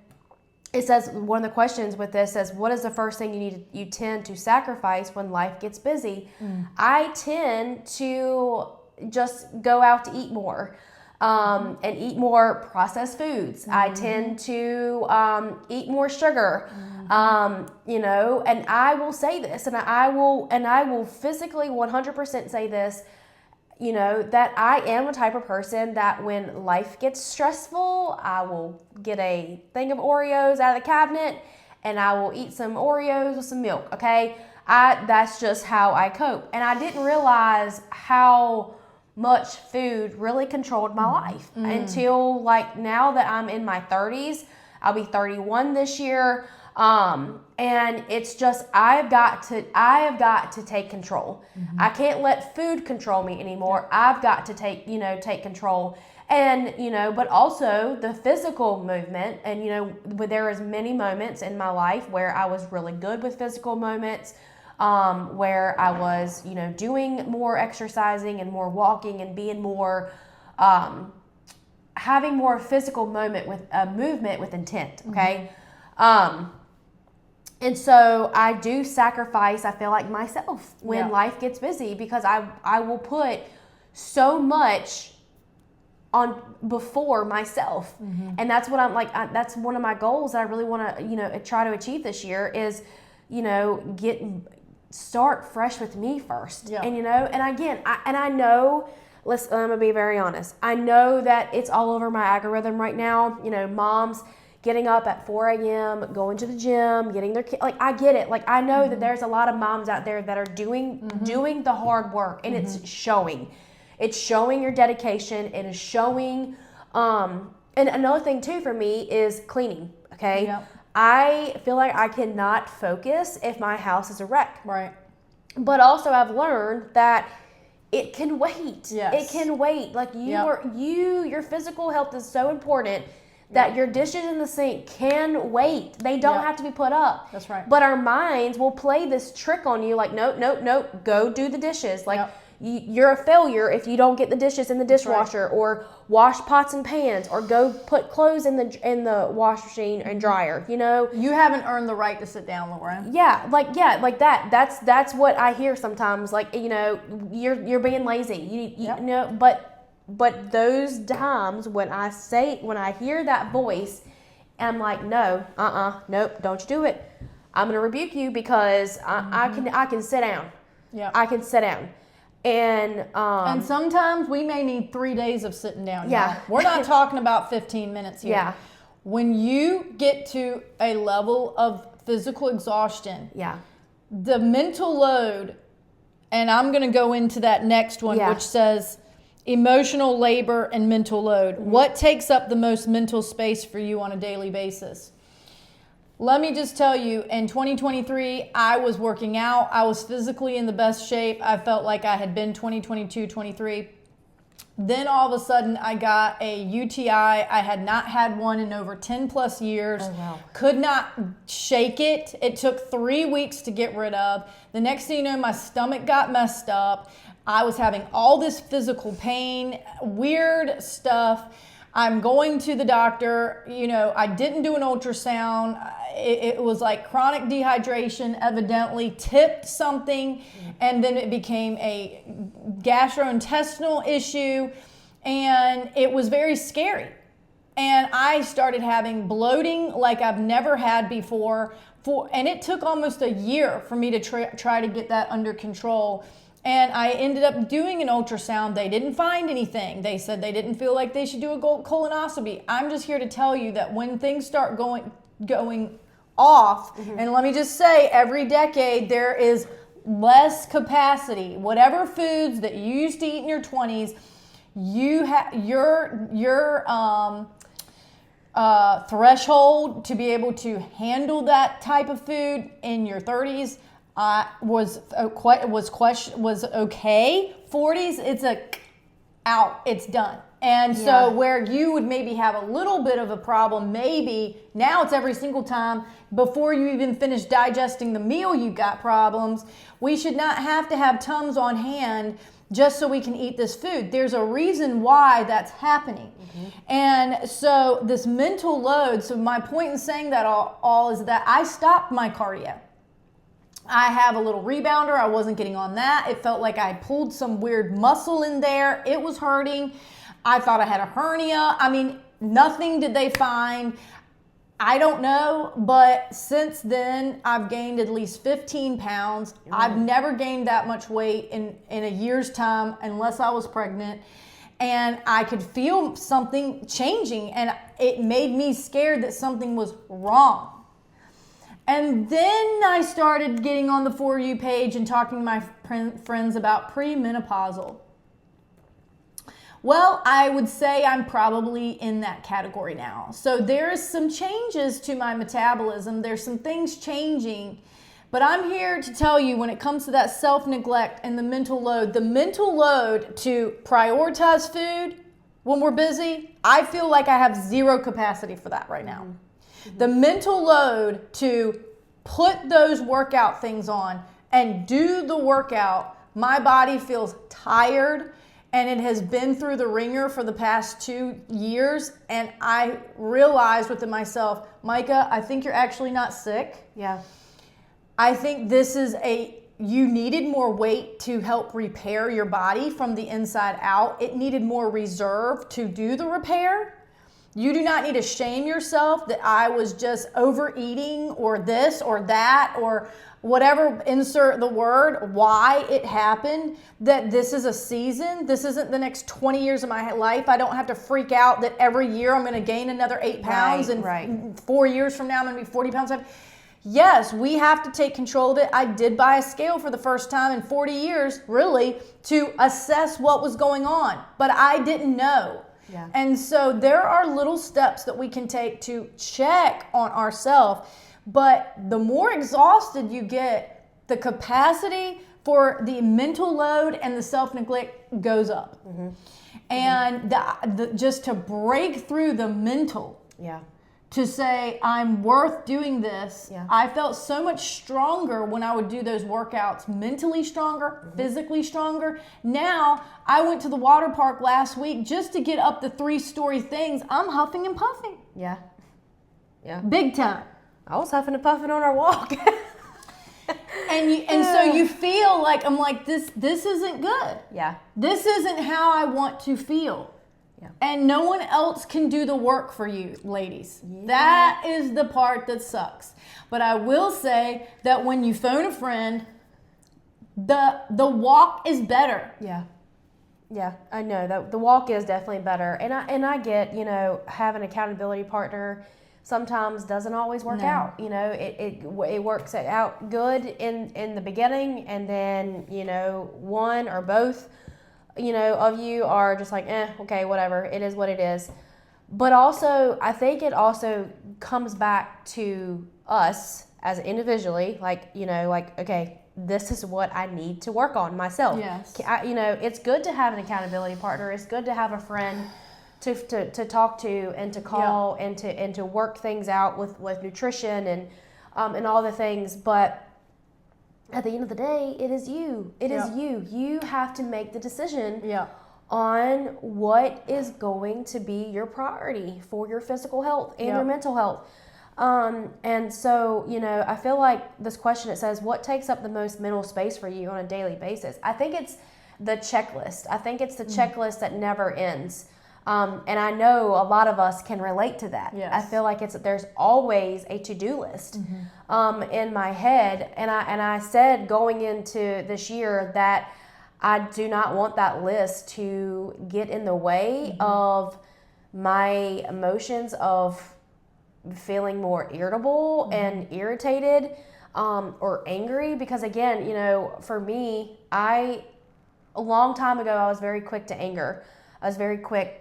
it says, one of the questions with this says, what is the first thing you tend to sacrifice when life gets busy? I tend to just go out to eat more. And eat more processed foods. I tend to eat more sugar, and I will say this, and I will physically 100% say this, that I am a type of person that when life gets stressful, I will get a thing of Oreos out of the cabinet and I will eat some Oreos with some milk, okay? That's just how I cope. And I didn't realize how much food really controlled my life until like now that I'm in my 30s. I'll be 31 this year. And it's just, I have got to take control. I can't let food control me anymore. I've got to take control. And, but also the physical movement. And, there was many moments in my life where I was really good with physical moments, where I was, doing more exercising and more walking and being more, having more physical movement with intent. Okay. And so I do sacrifice, I feel like, myself when life gets busy, because I will put so much on before myself. And that's what I'm like, that's one of my goals that I really want to, try to achieve this year is, start fresh with me first. And and again, I know, I'm gonna be very honest, I know that it's all over my algorithm right now. Moms getting up at 4 a.m., going to the gym, getting their kids, like, I get it. Like, I know that there's a lot of moms out there that are doing the hard work, and it's showing your dedication. It is showing, and another thing too for me is cleaning. Okay. I feel like I cannot focus if my house is a wreck. Right. But also I've learned that it can wait. Yes. It can wait. Like your physical health is so important that your dishes in the sink can wait. They don't have to be put up. That's right. But our minds will play this trick on you like, nope, go do the dishes. Like, you're a failure if you don't get the dishes in the dishwasher, or wash pots and pans, or go put clothes in the wash machine and dryer. You haven't earned the right to sit down, Lauren. Like that. That's what I hear sometimes. Like, you're being lazy. But those times when I hear that voice, and I'm like, nope, don't you do it. I'm gonna rebuke you, because I can sit down. Yeah, I can sit down. And sometimes we may need 3 days of sitting down. Yeah. We're not talking about 15 minutes here. Yeah. When you get to a level of physical exhaustion, the mental load, and I'm going to go into that next one, which says emotional labor and mental load. What takes up the most mental space for you on a daily basis? Let me just tell you, in 2023, I was working out. I was physically in the best shape I felt like I had been 2022, 23. Then all of a sudden, I got a UTI. I had not had one in over 10 plus years. Oh, wow. Could not shake it. It took 3 weeks to get rid of. The next thing you know, my stomach got messed up. I was having all this physical pain, weird stuff. I'm going to the doctor. I didn't do an ultrasound. It was like chronic dehydration, evidently tipped something, and then it became a gastrointestinal issue, and it was very scary. And I started having bloating like I've never had before, and it took almost a year for me to try to get that under control. And I ended up doing an ultrasound. They didn't find anything. They said they didn't feel like they should do a colonoscopy. I'm just here to tell you that when things start going off, and let me just say, every decade there is less capacity. Whatever foods that you used to eat in your 20s, you have your threshold to be able to handle that type of food in your 30s was okay. 40s, it's out, it's done. And so where you would maybe have a little bit of a problem, maybe now it's every single time before you even finish digesting the meal, you got problems. We should not have to have Tums on hand just so we can eat this food. There's a reason why that's happening. And so this mental load, so my point in saying that all is that I stopped my cardio. I have a little rebounder. I wasn't getting on that. It felt like I pulled some weird muscle in there. It was hurting. I thought I had a hernia. I mean, nothing did they find. I don't know, but since then, I've gained at least 15 pounds. I've never gained that much weight in a year's time unless I was pregnant. And I could feel something changing, and it made me scared that something was wrong. And then I started getting on the For You page and talking to my friends about premenopausal. Well, I would say I'm probably in that category now. So there's some changes to my metabolism. There's some things changing. But I'm here to tell you, when it comes to that self-neglect and the mental load to prioritize food when we're busy, I feel like I have zero capacity for that right now. The mental load to put those workout things on and do the workout, my body feels tired, and it has been through the ringer for the past 2 years. And I realized within myself, Micah, I think you're actually not sick. Yeah. I think this is you needed more weight to help repair your body from the inside out. It needed more reserve to do the repair. You do not need to shame yourself that I was just overeating or this or that or whatever, insert the word, why it happened, that this is a season. This isn't the next 20 years of my life. I don't have to freak out that every year I'm going to gain another 8 pounds and 4 years from now I'm going to be 40 pounds. Yes, we have to take control of it. I did buy a scale for the first time in 40 years, really, to assess what was going on, but I didn't know. Yeah. And so there are little steps that we can take to check on ourselves. But the more exhausted you get, the capacity for the mental load and the self-neglect goes up. And just to break through the mental, to say I'm worth doing this, I felt so much stronger when I would do those workouts, mentally stronger, physically stronger. Now, I went to the water park last week just to get up the 3-story things. I'm huffing and puffing. Yeah. Big time. I was huffing and puffing on our walk. And so you feel like, I'm like, this isn't good. Yeah. This isn't how I want to feel. Yeah. And no one else can do the work for you, ladies. Yeah. That is the part that sucks. But I will say that when you phone a friend, the walk is better. Yeah, I know that the walk is definitely better. And I get, have an accountability partner sometimes doesn't always work out. It works out good in the beginning, and then, one or both, of you are just like, okay, whatever, it is what it is. But also, I think it also comes back to us as individually, okay, this is what I need to work on myself. Yes. It's good to have an accountability partner. It's good to have a friend to talk to and to call and to work things out with nutrition and all the things. But at the end of the day, it is you. It is you. You have to make the decision on what is going to be your priority for your physical health and your mental health. And so, I feel like this question, it says, what takes up the most mental space for you on a daily basis? I think it's the checklist. I think it's the checklist that never ends. And I know a lot of us can relate to that. Yes. I feel like there's always a to-do list in my head. And I said going into this year that I do not want that list to get in the way of my emotions of feeling more irritable and irritated or angry. Because again, for me, a long time ago, I was very quick to anger. I was very quick.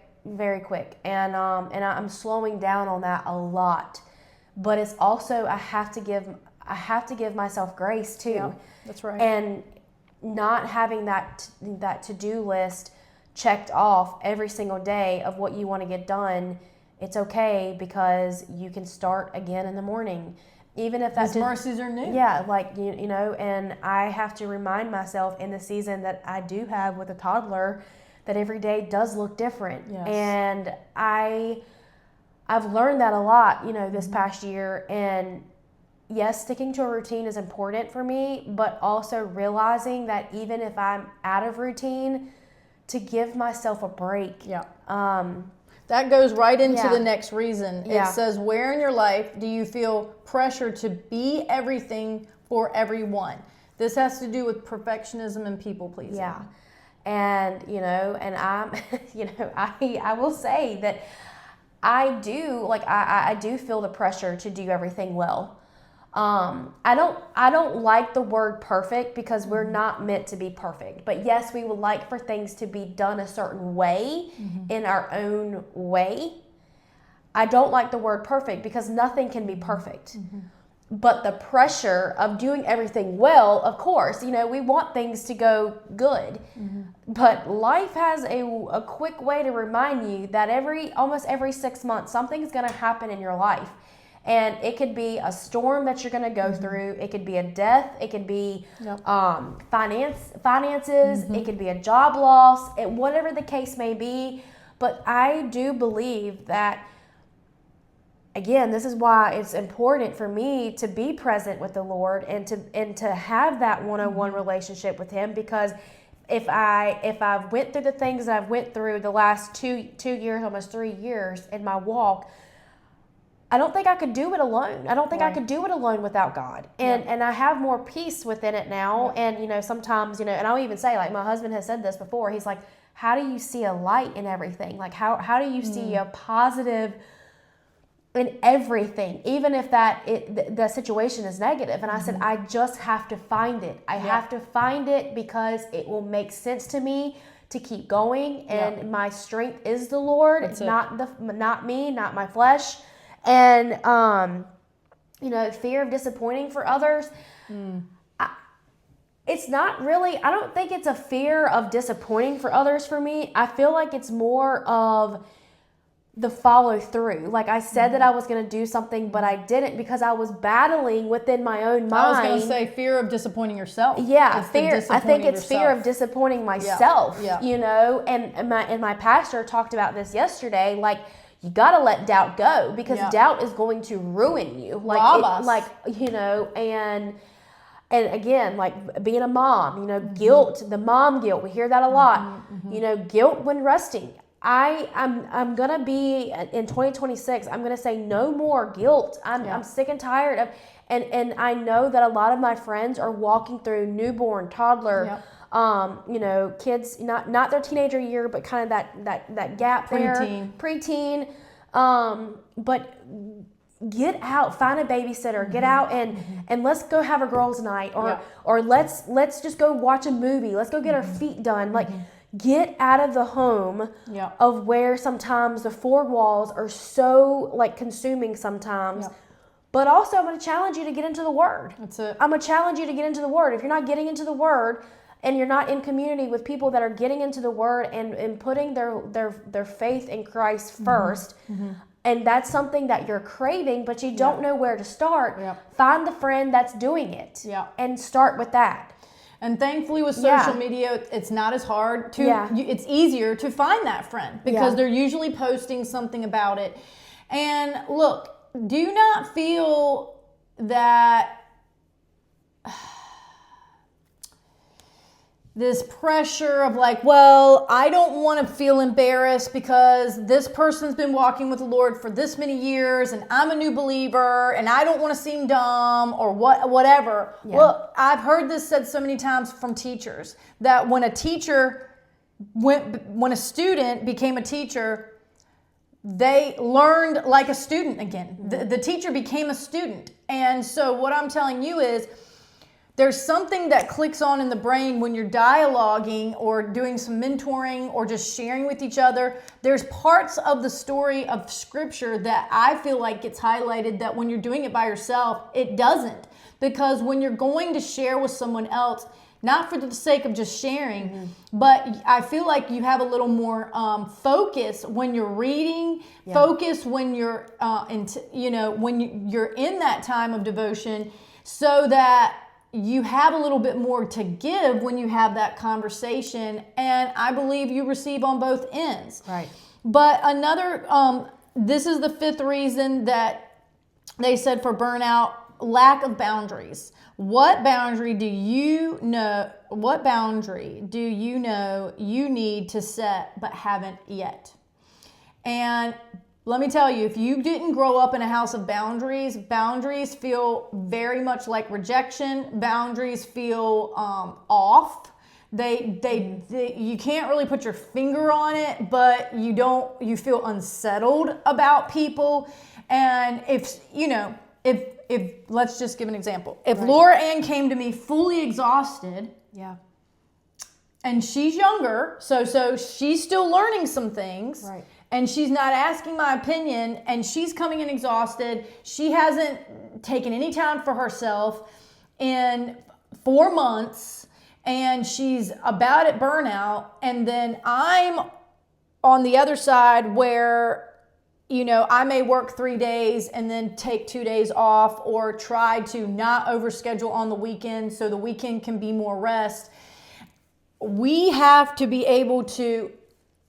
And I'm slowing down on that a lot. But it's also, I have to give myself grace too. Yeah, that's right. And not having that to-do list checked off every single day of what you want to get done, it's okay, because you can start again in the morning. Even if that's mercies are new. Yeah, and I have to remind myself in the season that I do have with a toddler that every day does look different. Yes. And I've learned that a lot, this past year. And yes, sticking to a routine is important for me, but also realizing that even if I'm out of routine, to give myself a break. Yeah. That goes right into the next reason. Yeah. It says, where in your life do you feel pressure to be everything for everyone? This has to do with perfectionism and people pleasing. Yeah. And, and I'm, I will say that I do feel the pressure to do everything well. I don't like the word perfect, because we're not meant to be perfect. But yes, we would like for things to be done a certain way in our own way. I don't like the word perfect, because nothing can be perfect. But the pressure of doing everything well, of course, we want things to go good. But life has a quick way to remind you that almost every 6 months, something's going to happen in your life. And it could be a storm that you're going to go through. It could be a death. It could be finances. It could be a job loss, whatever the case may be. But I do believe that, again, this is why it's important for me to be present with the Lord and to have that one-on-one relationship with Him. Because if I went through the things that I've went through the last 2 years, almost 3 years in my walk, I don't think I could do it alone. I don't think I could do it alone without God. And I have more peace within it now. And, sometimes, and I'll even say, like, my husband has said this before. He's like, how do you see a light in everything? Like, how do you see a positive in everything, even if the situation is negative? And I said, I just have to find it. I have to find it, because it will make sense to me to keep going. And my strength is the Lord. It's not me, not my flesh. And, fear of disappointing for others. It's not really, I don't think it's a fear of disappointing for others for me. I feel like it's more of the follow through. Like, I said that I was going to do something, but I didn't, because I was battling within my own mind. I was going to say fear of disappointing yourself. Yeah, fear. I think it's fear of disappointing myself, and my pastor talked about this yesterday. Like, you got to let doubt go, because doubt is going to ruin you. Rob us. And again, like being a mom, guilt, the mom guilt, we hear that a lot. Guilt when resting. I'm gonna be in 2026. I'm gonna say no more guilt. I'm sick and tired of, and I know that a lot of my friends are walking through newborn, toddler, kids, not their teenager year, but kind of that gap there, preteen. But get out, find a babysitter, get out and let's go have a girls' night, or let's just go watch a movie. Let's go get our feet done. Like, get out of the home of where sometimes the four walls are so like consuming sometimes. But also, I'm going to challenge you to get into the Word. That's it. I'm going to challenge you to get into the Word. If you're not getting into the Word, and you're not in community with people that are getting into the Word and putting their faith in Christ first, and that's something that you're craving, but you don't know where to start, find the friend that's doing it and start with that. And thankfully with social media, it's not as hard to, it's easier to find that friend because they're usually posting something about it. And look, do not feel that this pressure of like, well, I don't want to feel embarrassed because this person's been walking with the Lord for this many years and I'm a new believer and I don't want to seem dumb or whatever. Yeah. Well, I've heard this said so many times from teachers that when a student became a teacher, they learned like a student again. The teacher became a student. And so what I'm telling you is, there's something that clicks on in the brain when you're dialoguing or doing some mentoring or just sharing with each other. There's parts of the story of scripture that I feel like gets highlighted that when you're doing it by yourself, it doesn't. Because when you're going to share with someone else, not for the sake of just sharing, but I feel like you have a little more focus when you're reading, focus when you're, when you're in that time of devotion, so that you have a little bit more to give when you have that conversation, and I believe you receive on both ends. Right. But another, this is the fifth reason that they said for burnout: lack of boundaries. What boundary do you know you need to set but haven't yet? And let me tell you, if you didn't grow up in a house of boundaries, boundaries feel very much like rejection. Boundaries feel off. You can't really put your finger on it, but you feel unsettled about people. And if let's just give an example. If Laura Ann came to me fully exhausted, and she's younger, so she's still learning some things. Right. And she's not asking my opinion, and she's coming in exhausted. She hasn't taken any time for herself in 4 months, and she's about at burnout. And then I'm on the other side where, I may work 3 days and then take 2 days off, or try to not overschedule on the weekend so the weekend can be more rest. We have to be able to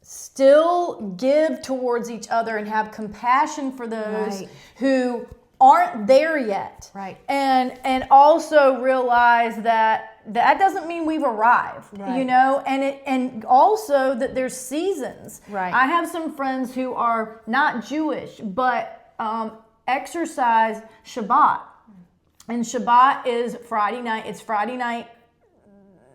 still give towards each other and have compassion for those who aren't there yet. Right. And also realize that doesn't mean we've arrived, and also that there's seasons. Right. I have some friends who are not Jewish, but exercise Shabbat. And Shabbat is Friday night. It's Friday night,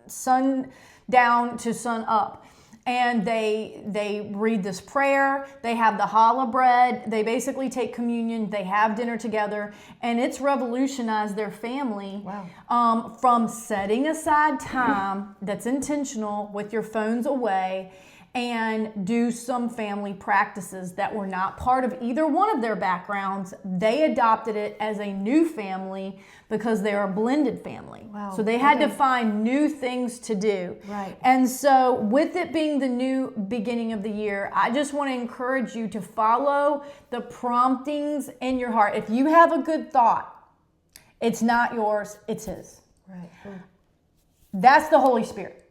sun down to sun up. And they read this prayer, they have the challah bread, they basically take communion, they have dinner together, and it's revolutionized their family. Wow. From setting aside time that's intentional with your phones away, and do some family practices that were not part of either one of their backgrounds. They adopted it as a new family because they're a blended family. Wow. So they had to find new things to do. Right. And so with it being the new beginning of the year, I just want to encourage you to follow the promptings in your heart. If you have a good thought, it's not yours, it's His. Right. That's the Holy Spirit.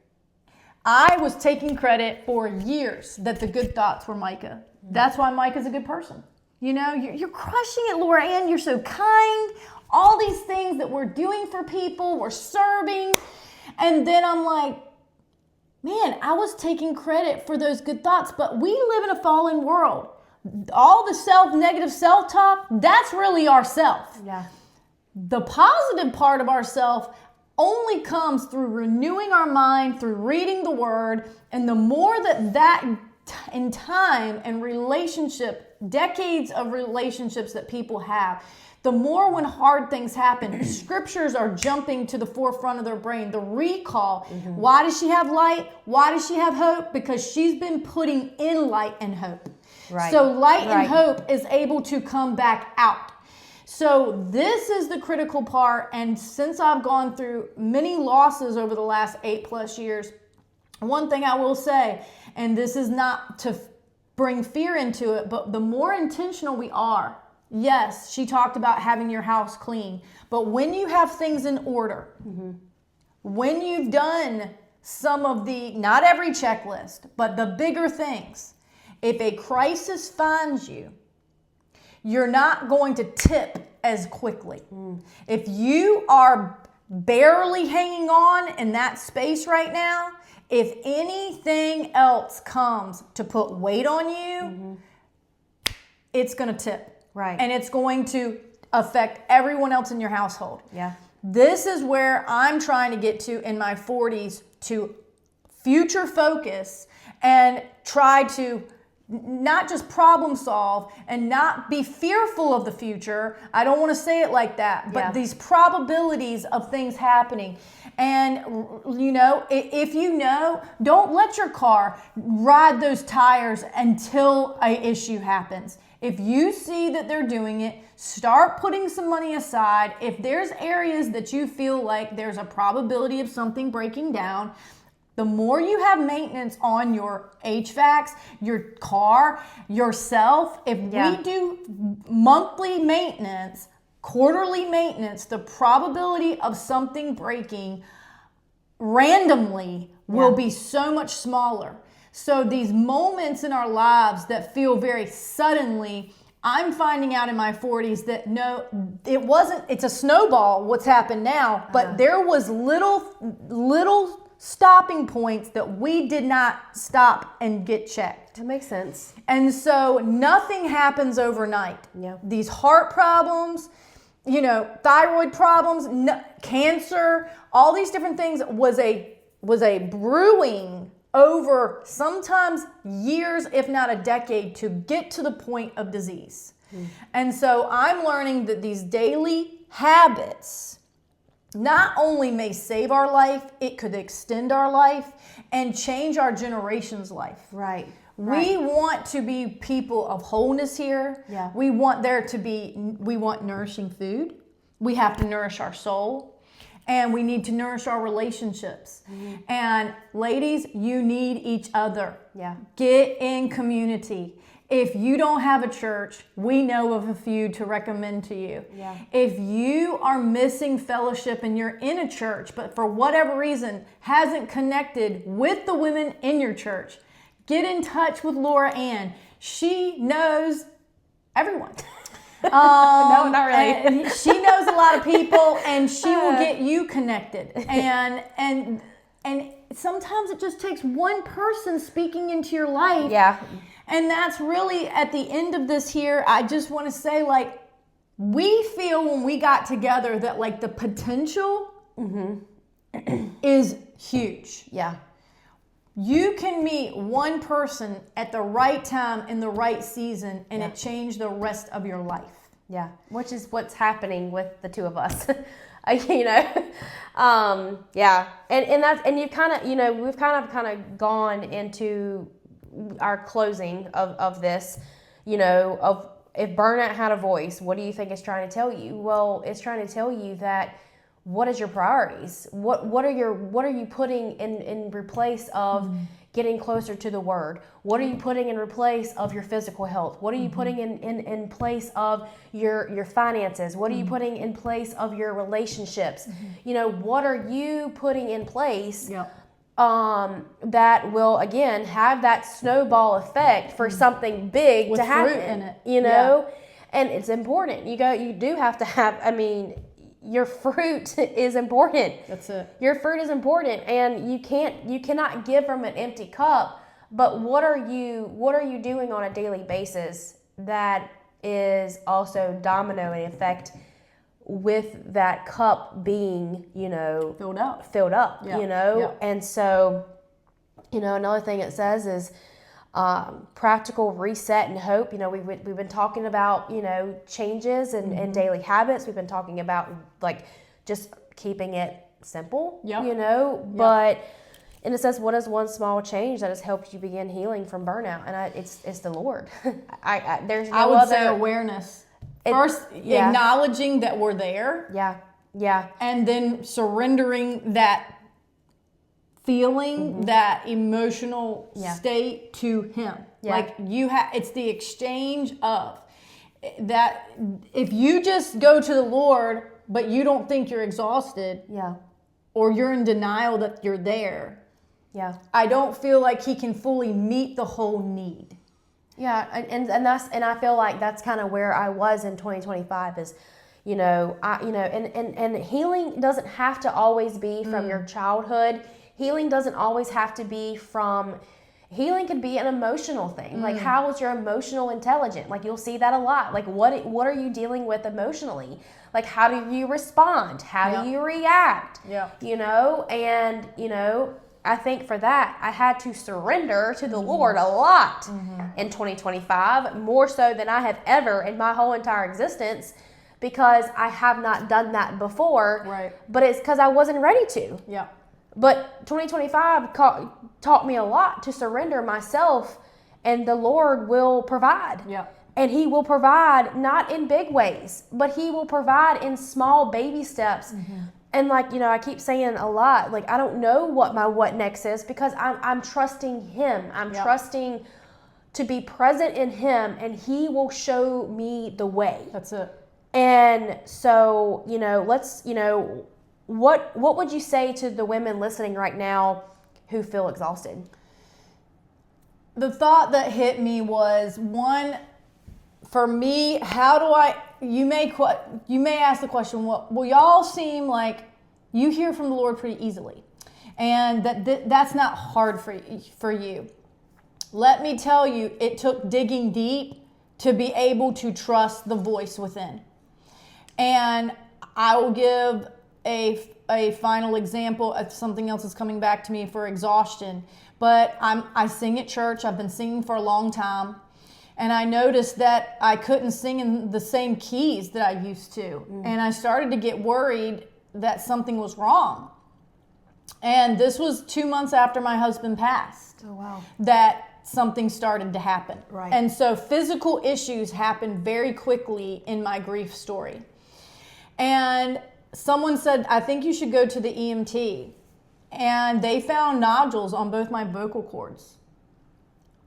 I was taking credit for years that the good thoughts were Micah. That's why Micah's a good person. You're crushing it, Laura Ann. You're so kind. All these things that we're doing for people, we're serving. And then I'm like, man, I was taking credit for those good thoughts, but we live in a fallen world. All the negative self-talk, that's really ourself. Yeah. The positive part of ourself only comes through renewing our mind, through reading the Word, and the more that in time and relationship, decades of relationships that people have, the more when hard things happen, scriptures are jumping to the forefront of their brain. The recall. Mm-hmm. Why does she have light? Why does she have hope? Because she's been putting in light and hope. Right. So light and hope is able to come back out. So this is the critical part. And since I've gone through many losses over the last 8+ years, one thing I will say, and this is not to bring fear into it, but the more intentional we are, yes, she talked about having your house clean, but when you have things in order, mm-hmm. when you've done some of the, not every checklist, but the bigger things, if a crisis finds you, you're not going to tip as quickly. If you are barely hanging on in that space right now, if anything else comes to put weight on you, it's going to tip. Right. And it's going to affect everyone else in your household. Yeah. This is where I'm trying to get to in my 40s, to future focus and try to not just problem solve and not be fearful of the future. I don't want to say it like that, but these probabilities of things happening. And, you know, if you know, don't let your car ride those tires until an issue happens. If you see that they're doing it, start putting some money aside. If there's areas that you feel like there's a probability of something breaking down, the more you have maintenance on your HVACs, your car, yourself, if we do monthly maintenance, quarterly maintenance, the probability of something breaking randomly will be so much smaller. So these moments in our lives that feel very suddenly, I'm finding out in my 40s that no, it wasn't, it's a snowball what's happened now, but there was little stopping points that we did not stop and get checked. That makes sense. And so nothing happens overnight. Yeah. These heart problems, you know, thyroid problems, cancer, all these different things was a brewing over sometimes years, if not a decade, to get to the point of disease. And so I'm learning that these daily habits not only may save our life, it could extend our life and change our generation's life. Right. We want to be people of wholeness here. Yeah. We want nourishing food. We have to nourish our soul. And we need to nourish our relationships. And ladies, you need each other. Yeah. Get in community. If you don't have a church, we know of a few to recommend to you. Yeah. If you are missing fellowship and you're in a church, but for whatever reason hasn't connected with the women in your church, get in touch with Laura Ann. She knows everyone. No, not really. And she knows a lot of people, and she will get you connected. And sometimes it just takes one person speaking into your life. Yeah. And that's really at the end of this here. I just want to say, like, we feel when we got together that like the potential is huge. Yeah. You can meet one person at the right time in the right season, and it changed the rest of your life. Yeah, which is what's happening with the two of us. You know, yeah, and you've kind of, you know, we've kind of gone into our closing of this, you know, of if burnout had a voice, what do you think it's trying to tell you? Well, it's trying to tell you that what is your priorities? What are you putting in replace of getting closer to the Word? What are you putting in replace of your physical health? What are you putting in place of your finances? What are you putting in place of your relationships? You know, what are you putting in place that will again have that snowball effect for something big with to happen? fruit in it, you know, and it's important. You do have to have. I mean, your fruit is important. That's it. Your fruit is important, and you cannot give from an empty cup. But what are you doing on a daily basis that is also dominoing effect with that cup being, you know, Filled up. You know, and so, you know, another thing it says is practical reset and hope. You know, we've been talking about, you know, changes and daily habits. We've been talking about like just keeping it simple, you know, but and it says, what is one small change that has helped you begin healing from burnout? And it's the Lord. There's no I would other say awareness. First, acknowledging that we're there. Yeah. And then surrendering that feeling, that emotional state to Him. Like it's the exchange of that. If you just go to the Lord, but you don't think you're exhausted, or you're in denial that you're there, Yeah. I don't feel like he can fully meet the whole need. Yeah, and I feel like that's kind of where I was in 2025 is, and healing doesn't have to always be from your childhood. Healing doesn't always have to be from, healing could be an emotional thing. Like, how is your emotional intelligence? Like, you'll see that a lot. Like, what are you dealing with emotionally? Like, how do you respond? How do you react? Yeah. I think for that, I had to surrender to the Lord a lot in 2025, more so than I have ever in my whole entire existence, because I have not done that before. Right. But it's because I wasn't ready to. Yeah. But 2025 taught me a lot to surrender myself, and the Lord will provide. Yeah. And he will provide not in big ways, but he will provide in small baby steps. And I keep saying a lot, like, I don't know what my what next is, because I'm trusting him. I'm trusting to be present in him, and he will show me the way. That's it. And so, what would you say to the women listening right now who feel exhausted? The thought that hit me was, one, for me, you may ask the question, well, y'all seem like you hear from the Lord pretty easily, and that's not hard for you. Let me tell you, it took digging deep to be able to trust the voice within. And I will give a final example of something else that's coming back to me for exhaustion. But I sing at church. I've been singing for a long time. And I noticed that I couldn't sing in the same keys that I used to. And I started to get worried that something was wrong. And this was 2 months after my husband passed. Oh, wow. That something started to happen. Right. And so physical issues happened very quickly in my grief story. And someone said, I think you should go to the EMT. And they found nodules on both my vocal cords.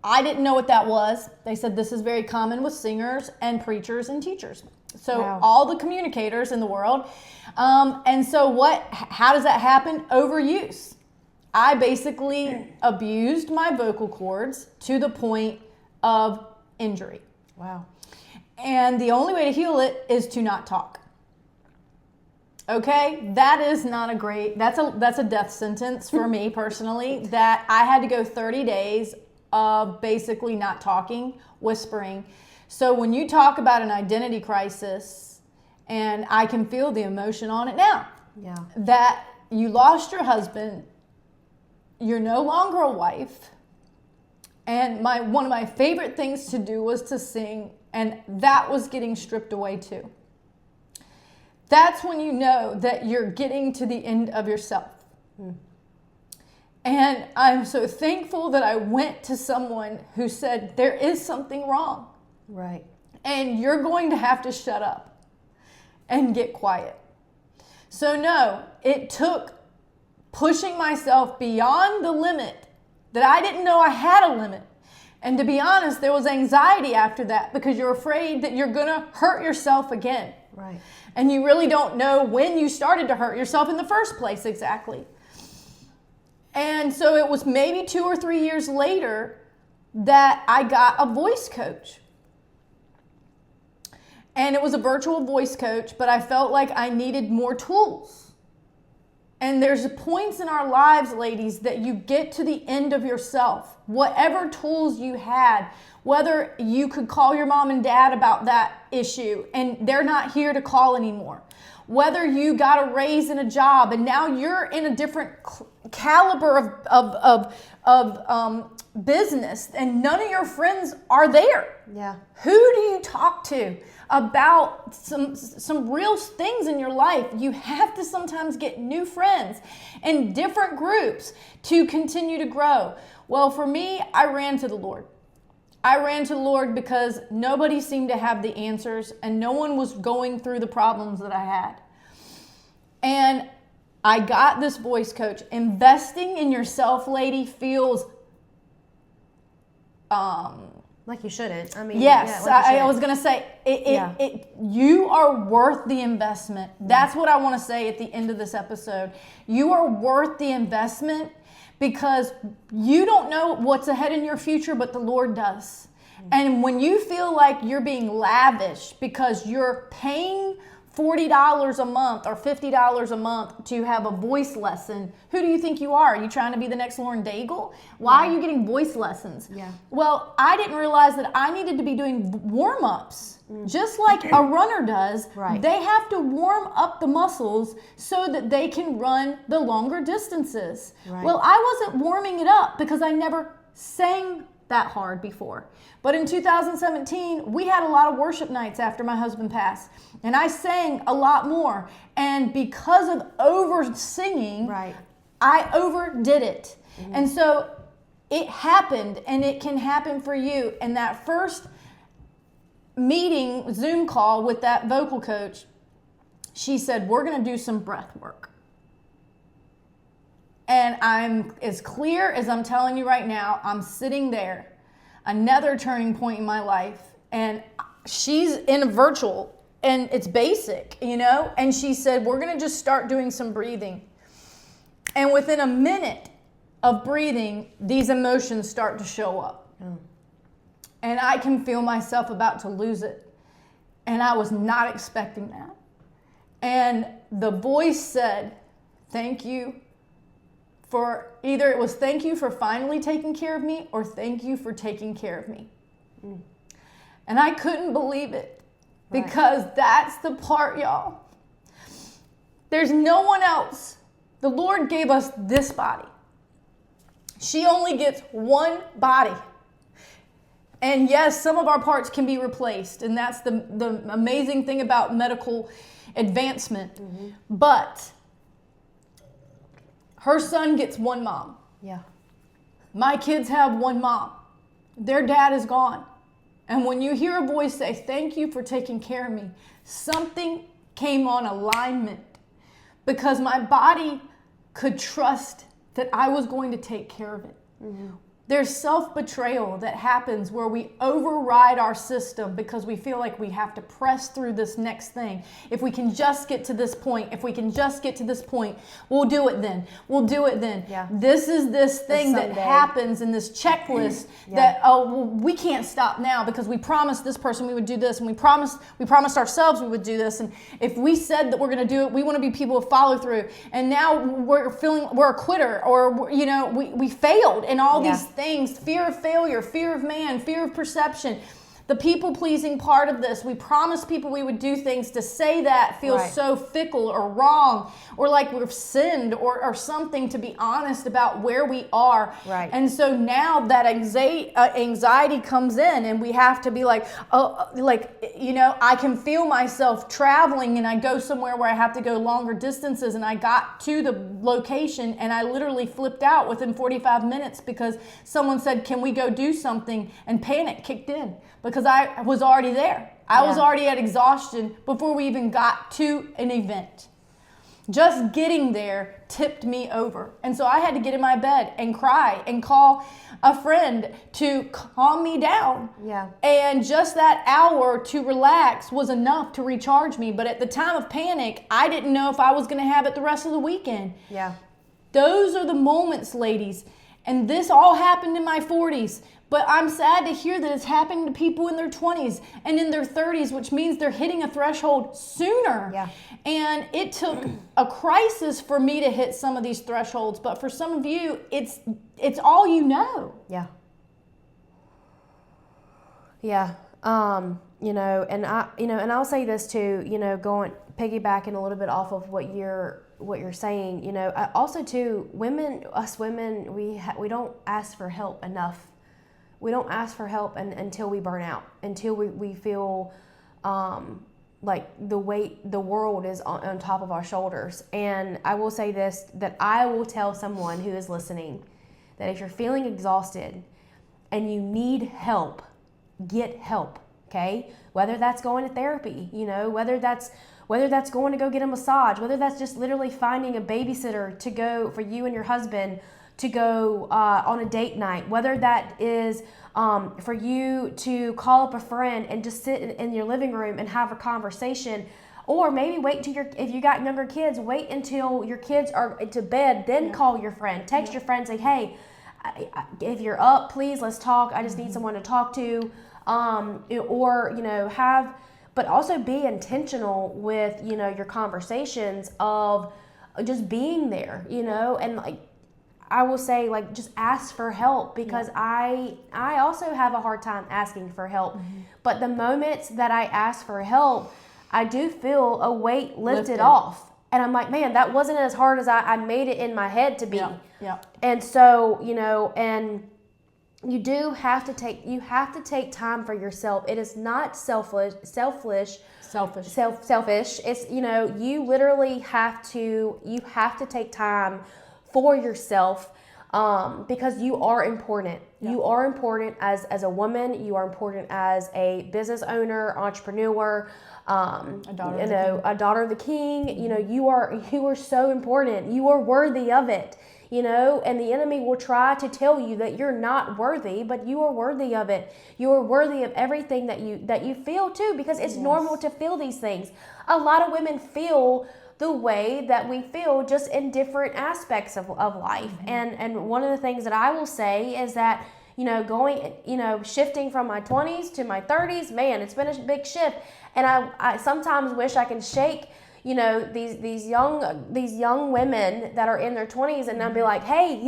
I didn't know what that was. They said this is very common with singers and preachers and teachers. So all the communicators in the world. And so how does that happen? Overuse. I basically abused my vocal cords to the point of injury. Wow. And the only way to heal it is to not talk. Okay, that is not that's a death sentence for me personally, that I had to go 30 days of basically not talking, whispering. So when you talk about an identity crisis, and I can feel the emotion on it now, that you lost your husband, you're no longer a wife, and one of my favorite things to do was to sing, and that was getting stripped away too. That's when you know that you're getting to the end of yourself. And I'm so thankful that I went to someone who said, there is something wrong. Right. And you're going to have to shut up and get quiet. So no, it took pushing myself beyond the limit that I didn't know I had a limit. And to be honest, there was anxiety after that, because you're afraid that you're going to hurt yourself again. Right. And you really don't know when you started to hurt yourself in the first place exactly. And so it was maybe 2 or 3 years later that I got a voice coach. And it was a virtual voice coach, but I felt like I needed more tools. And there's points in our lives, ladies, that you get to the end of yourself. Whatever tools you had, whether you could call your mom and dad about that issue and they're not here to call anymore. Whether you got a raise in a job and now you're in a different caliber of business and none of your friends are there. Yeah. Who do you talk to about some real things in your life? You have to sometimes get new friends and different groups to continue to grow. Well, for me, I ran to the Lord. I ran to the Lord because nobody seemed to have the answers and no one was going through the problems that I had. And I got this voice coach. Investing in yourself, lady, feels Like you shouldn't. I mean, yes, yeah, like I was going to say, you are worth the investment. That's what I want to say at the end of this episode. You are worth the investment because you don't know what's ahead in your future, but the Lord does. And when you feel like you're being lavish because you're paying $40 a month or $50 a month to have a voice lesson, who do you think you are? Are you trying to be the next Lauren Daigle? Why are you getting voice lessons? Yeah. Well, I didn't realize that I needed to be doing warm-ups. Just like a runner does. Right. They have to warm up the muscles so that they can run the longer distances. Right. Well, I wasn't warming it up because I never sang that hard before. But in 2017, we had a lot of worship nights after my husband passed. And I sang a lot more. And because of over singing, I overdid it. And so it happened, and it can happen for you. And that first meeting, Zoom call with that vocal coach, she said, we're going to do some breath work. And I'm as clear as I'm telling you right now, I'm sitting there, another turning point in my life, and she's in a virtual, and it's basic, and she said, we're going to just start doing some breathing. And within a minute of breathing, these emotions start to show up. And I can feel myself about to lose it. And I was not expecting that. And the voice said, thank you for, either it was thank you for finally taking care of me, or thank you for taking care of me. And I couldn't believe it, because that's the part, y'all. There's no one else. The Lord gave us this body. She only gets one body. And yes, some of our parts can be replaced, and that's the amazing thing about medical advancement. But her son gets one mom. Yeah. My kids have one mom. Their dad is gone. And when you hear a voice say, thank you for taking care of me, something came on alignment, because my body could trust that I was going to take care of it. There's self-betrayal that happens where we override our system because we feel like we have to press through this next thing. If we can just get to this point, we'll do it then. Yeah. This is this thing that happens in this checklist that, we can't stop now because we promised this person we would do this, and we promised ourselves we would do this. And if we said that we're going to do it, we want to be people who follow through. And now we're a quitter, or, we failed in all these things, fear of failure, fear of man, fear of perception. The people-pleasing part of this, we promised people we would do things. To say that feels so fickle or wrong, or like we've sinned or something, to be honest about where we are. And so now that anxiety comes in, and we have to be like, I can feel myself traveling, and I go somewhere where I have to go longer distances, and I got to the location, and I literally flipped out within 45 minutes because someone said, can we go do something? And panic kicked in. Because I was already there. I was already at exhaustion before we even got to an event. Just getting there tipped me over. And so I had to get in my bed and cry and call a friend to calm me down. And just that hour to relax was enough to recharge me. But at the time of panic, I didn't know if I was going to have it the rest of the weekend. Those are the moments, ladies. And this all happened in my 40s. But I'm sad to hear that it's happening to people in their 20s and in their 30s, which means they're hitting a threshold sooner. And it took a crisis for me to hit some of these thresholds. But for some of you, it's all you know. And I'll say this too, going piggybacking a little bit off of what you're saying, also too, us women, we don't ask for help enough. We don't ask for help until we burn out, until we feel like the world is on top of our shoulders. And I will say this, that I will tell someone who is listening, that if you're feeling exhausted and you need help, get help, okay? Whether that's going to therapy, whether that's going to go get a massage, whether that's just literally finding a babysitter to go for you and your husband to go on a date night, whether that is for you to call up a friend and just sit in your living room and have a conversation. Or maybe wait until if you got younger kids, wait until your kids are to bed, then call your friend. Text your friend, say, hey, if you're up, please, let's talk. I just need someone to talk to. Or, but also be intentional with, your conversations of just being there, and like, I will say, like, just ask for help, because I also have a hard time asking for help. But the moments that I ask for help, I do feel a weight lifted off. And I'm like, man, that wasn't as hard as I made it in my head to be. Yeah. And so, and you do have to take time for yourself. It is not selfish. It's, you literally have to take time for yourself, because you are important. Yep. You are important as a woman. You are important as a business owner, entrepreneur, a daughter of the king. You are so important. You are worthy of it. And the enemy will try to tell you that you're not worthy, but you are worthy of it. You are worthy of everything that you feel too, because it's normal to feel these things. A lot of women feel the way that we feel, just in different aspects of life. And one of the things that I will say is that, shifting from my 20s to my 30s, man, it's been a big shift. And I sometimes wish I can shake, these young women that are in their 20s, and I'll be like, hey,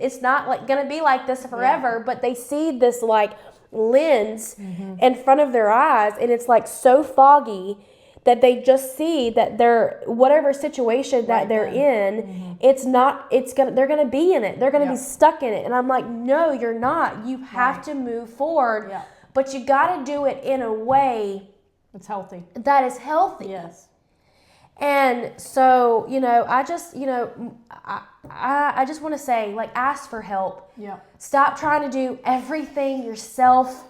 it's not like gonna be like this forever, but they see this like lens in front of their eyes, and it's like so foggy that they just see that they're, whatever situation that they're in, they're gonna be in it. They're gonna be stuck in it. And I'm like, no, you're not. You have to move forward, but you gotta do it in a way that's healthy. That is healthy. Yes. And so, I just, I just want to say, like, ask for help. Yeah. Stop trying to do everything yourself.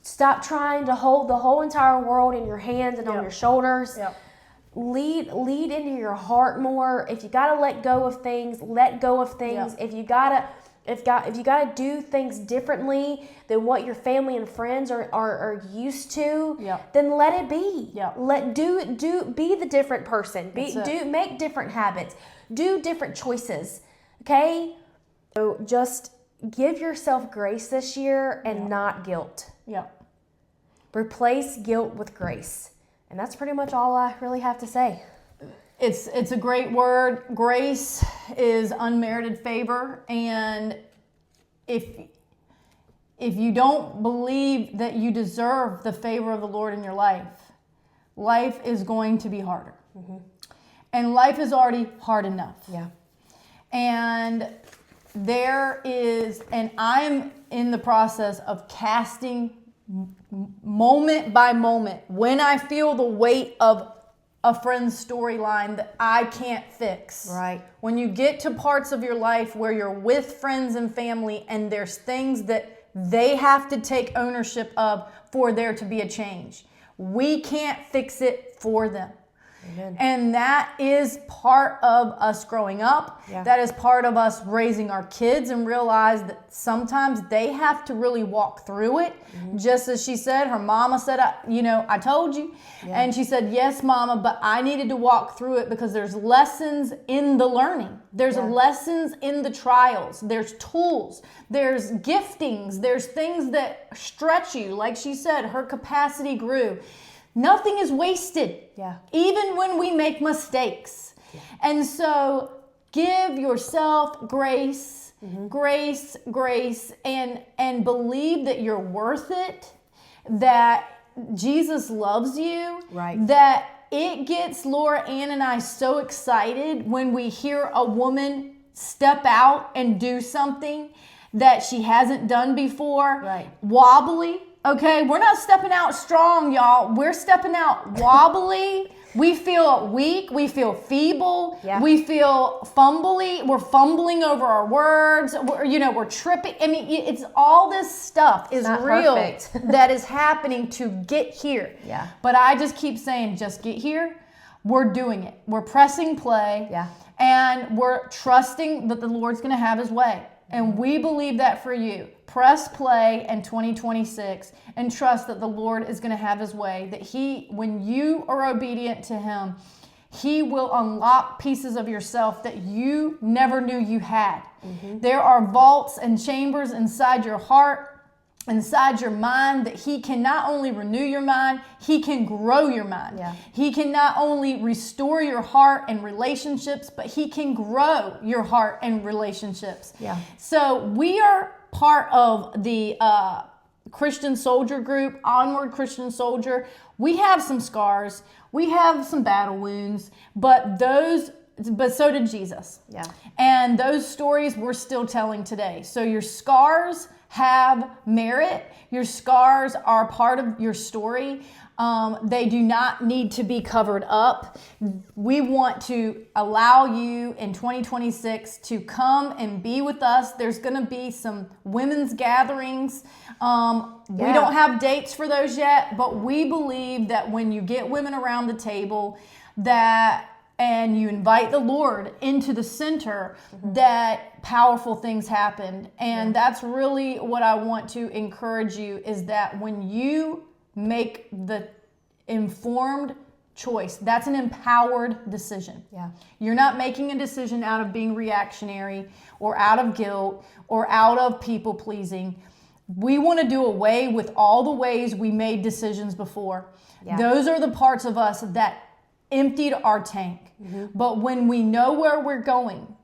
Stop trying to hold the whole entire world in your hands and on your shoulders. Yep. Lead into your heart more. If you got to let go of things, let go of things. If you got to do things differently than what your family and friends are used to, then let it be. Be the different person. Make different habits. Do different choices. Okay? So just give yourself grace this year and not guilt. Replace guilt with grace. And that's pretty much all I really have to say. It's a great word. Grace is unmerited favor, and if you don't believe that you deserve the favor of the Lord in your life, life is going to be harder. And life is already hard enough. And I'm in the process of casting moment by moment, when I feel the weight of a friend's storyline that I can't fix. Right. When you get to parts of your life where you're with friends and family, and there's things that they have to take ownership of for there to be a change, we can't fix it for them. Amen. And that is part of us growing up. That is part of us raising our kids, and realize that sometimes they have to really walk through it. Just as she said, her mama said, I told you. And she said, yes, mama, but I needed to walk through it, because there's lessons in the learning. There's lessons in the trials. There's tools. There's giftings. There's things that stretch you. Like she said, her capacity grew. Nothing is wasted, even when we make mistakes. And so give yourself grace, grace, and believe that you're worth it, that Jesus loves you, that it gets Laura Ann and I so excited when we hear a woman step out and do something that she hasn't done before, wobbly. Okay, we're not stepping out strong, y'all. We're stepping out wobbly. We feel weak. We feel feeble. We feel fumbly. We're fumbling over our words. We're tripping. I mean, it's all this stuff is real that is happening to get here. But I just keep saying, just get here. we're doing it. We're pressing play. Yeah. And we're trusting that the Lord's going to have his way. And we believe that for you. Press play in 2026 and trust that the Lord is going to have his way. That when you are obedient to him, he will unlock pieces of yourself that you never knew you had. There are vaults and chambers inside your heart, inside your mind, that he can not only renew your mind, he can grow your mind. Yeah. He can not only restore your heart and relationships, but he can grow your heart and relationships. Yeah. So we are part of the Christian Soldier group, Onward Christian Soldier. We have some scars. We have some battle wounds, but so did Jesus. Yeah. And those stories we're still telling today. So your scars have merit. Your scars are part of your story. They do not need to be covered up. We want to allow you in 2026 to come and be with us. There's going to be some women's gatherings. We don't have dates for those yet, but we believe that when you get women around the table and you invite the Lord into the center, that powerful things happen. And that's really what I want to encourage you, is that when you make the informed choice, that's an empowered decision. Yeah. You're not making a decision out of being reactionary or out of guilt or out of people pleasing. We want to do away with all the ways we made decisions before. Yeah. Those are the parts of us that emptied our tank. But when we know where we're going,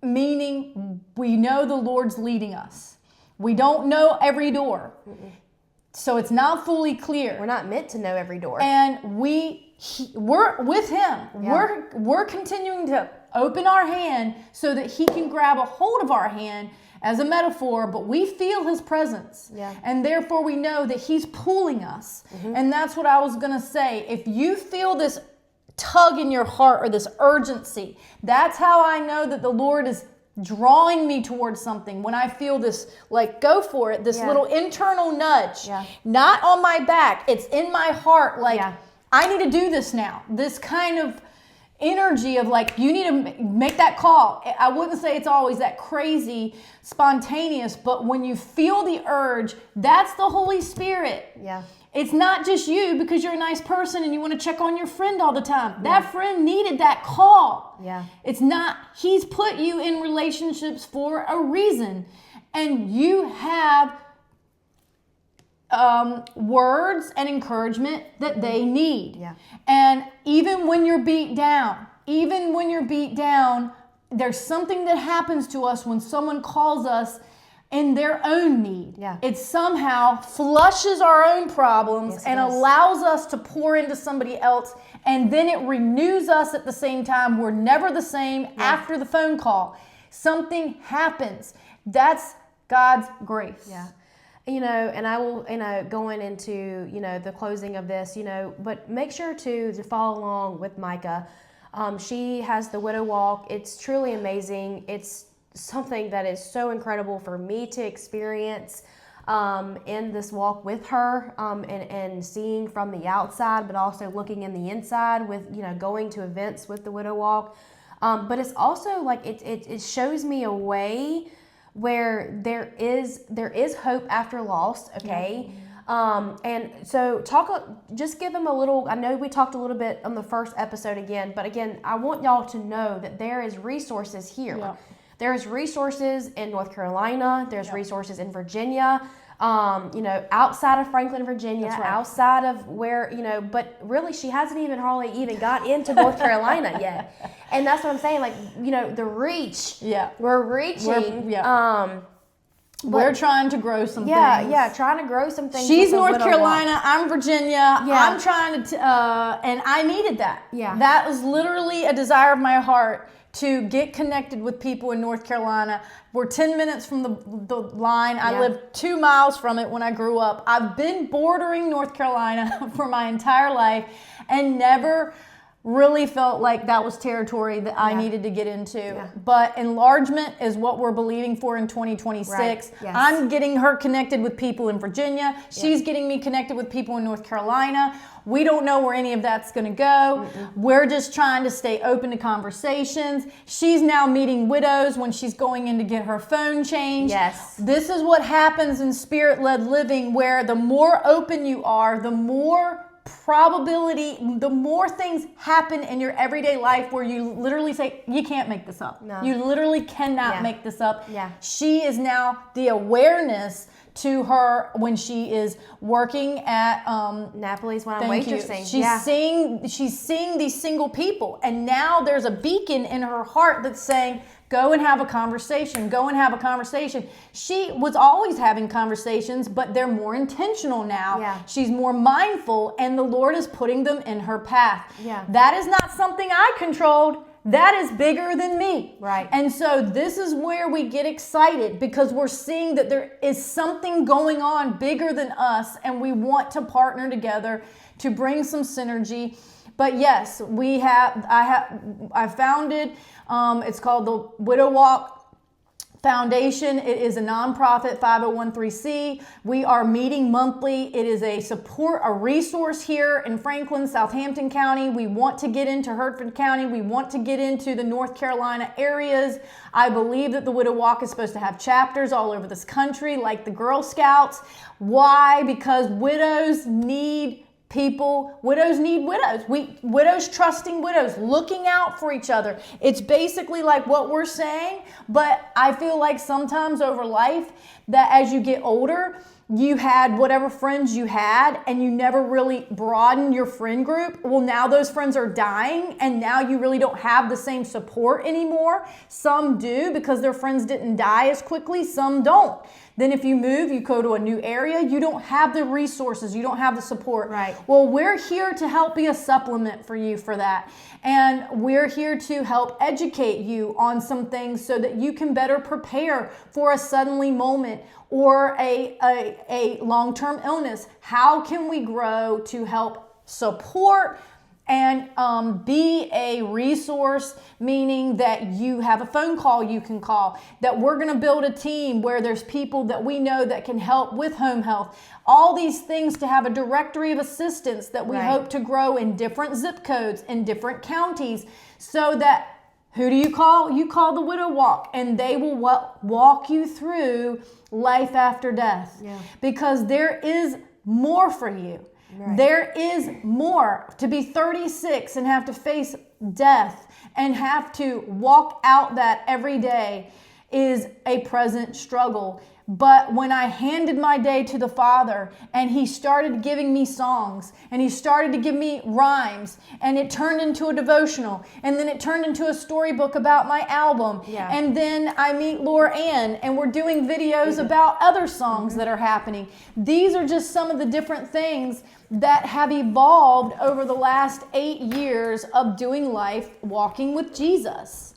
meaning we know the Lord's leading us, we don't know every door. So it's not fully clear. We're not meant to know every door. And we're with him. Yeah. We're continuing to open our hand so that he can grab a hold of our hand, as a metaphor, but we feel his presence. Yeah. And therefore we know that he's pulling us. And that's what I was going to say. If you feel this tug in your heart or this urgency, that's how I know that the Lord is drawing me towards something. When I feel this, like, go for it, this little internal nudge, not on my back, it's in my heart, like, I need to do this now. This kind of energy of, like, you need to make that call. I wouldn't say it's always that crazy spontaneous, but when you feel the urge, that's the Holy Spirit. Yeah. It's not just you because you're a nice person and you want to check on your friend all the time. That friend needed that call. Yeah. It's not, he's put you in relationships for a reason. And you have words and encouragement that they need. Yeah. And even when you're beat down, there's something that happens to us when someone calls us in their own need. Yeah. It somehow flushes our own problems and allows us to pour into somebody else, and then it renews us at the same time. We're never the same after the phone call. Something happens. That's God's grace. Yeah. And I will, going into, the closing of this, but make sure to follow along with Micah. She has the Widow Walk. It's truly amazing. It's something that is so incredible for me to experience in this walk with her, and seeing from the outside, but also looking in the inside with, going to events with the Widow Walk. But it's also like, it shows me a way where there is hope after loss. Okay. And so just give them a little, I know we talked a little bit on the first episode again, but again, I want y'all to know that there is resources here. Yeah. There's resources in North Carolina. There's resources in Virginia, outside of Franklin, Virginia, outside of where, but really she hasn't hardly got into North Carolina yet. And that's what I'm saying. Like, the reach, we're reaching, we're trying to grow some things. Yeah, trying to grow some things. She's North Carolina, I'm Virginia. I'm trying to, and I needed that. Yeah. That was literally a desire of my heart, to get connected with people in North Carolina. We're 10 minutes from the line. I lived 2 miles from it when I grew up. I've been bordering North Carolina for my entire life and never really felt like that was territory that I needed to get into. Yeah. But enlargement is what we're believing for in 2026. Right. Yes. I'm getting her connected with people in Virginia. She's getting me connected with people in North Carolina. We don't know where any of that's going to go. We're just trying to stay open to conversations. She's now meeting widows when she's going in to get her phone changed. Yes. This is what happens in spirit-led living, where the more open you are, the more probability, the more things happen in your everyday life where you literally say, you can't make this up. No. You literally cannot make this up. Yeah. She is now the awareness to her when she is working at Napoli's when I'm thank you. waitressing. She's seeing these single people, and now there's a beacon in her heart that's saying, go and have a conversation. Go and have a conversation. She was always having conversations, but they're more intentional now. Yeah. She's more mindful, and the Lord is putting them in her path. Yeah. That is not something I controlled. That is bigger than me. Right. And so this is where we get excited, because we're seeing that there is something going on bigger than us, and we want to partner together to bring some synergy. But yes, I founded, it's called the Widow Walk Foundation. It is a nonprofit 501(c)(3). We are meeting monthly. It is a resource here in Franklin, Southampton County. We want to get into Hertford County. We want to get into the North Carolina areas. I believe that the Widow Walk is supposed to have chapters all over this country, like the Girl Scouts. Why? Because widows need people. Widows need widows. Widows trusting widows, looking out for each other. It's basically like what we're saying, but I feel like sometimes over life that as you get older, you had whatever friends you had and you never really broadened your friend group. Well, now those friends are dying, and now you really don't have the same support anymore. Some do because their friends didn't die as quickly. Some don't. Then if you move, you go to a new area, you don't have the resources, you don't have the support. Right. Well, we're here to help be a supplement for you for that. And we're here to help educate you on some things so that you can better prepare for a suddenly moment or a long-term illness. How can we grow to help support and be a resource, meaning that you have a phone call you can call, that we're going to build a team where there's people that we know that can help with home health. All these things to have a directory of assistance that we hope to grow in different zip codes, in different counties, so that who do you call? You call the Widow Walk, and they will walk you through life after death. Yeah. Because there is more for you. Right. There is more. To be 36 and have to face death and have to walk out that every day is a present struggle. But when I handed my day to the Father and He started giving me songs and He started to give me rhymes, and it turned into a devotional, and then it turned into a storybook about my album. Yeah. And then I meet Laura Ann and we're doing videos about other songs that are happening. These are just some of the different things that have evolved over the last 8 years of doing life walking with Jesus.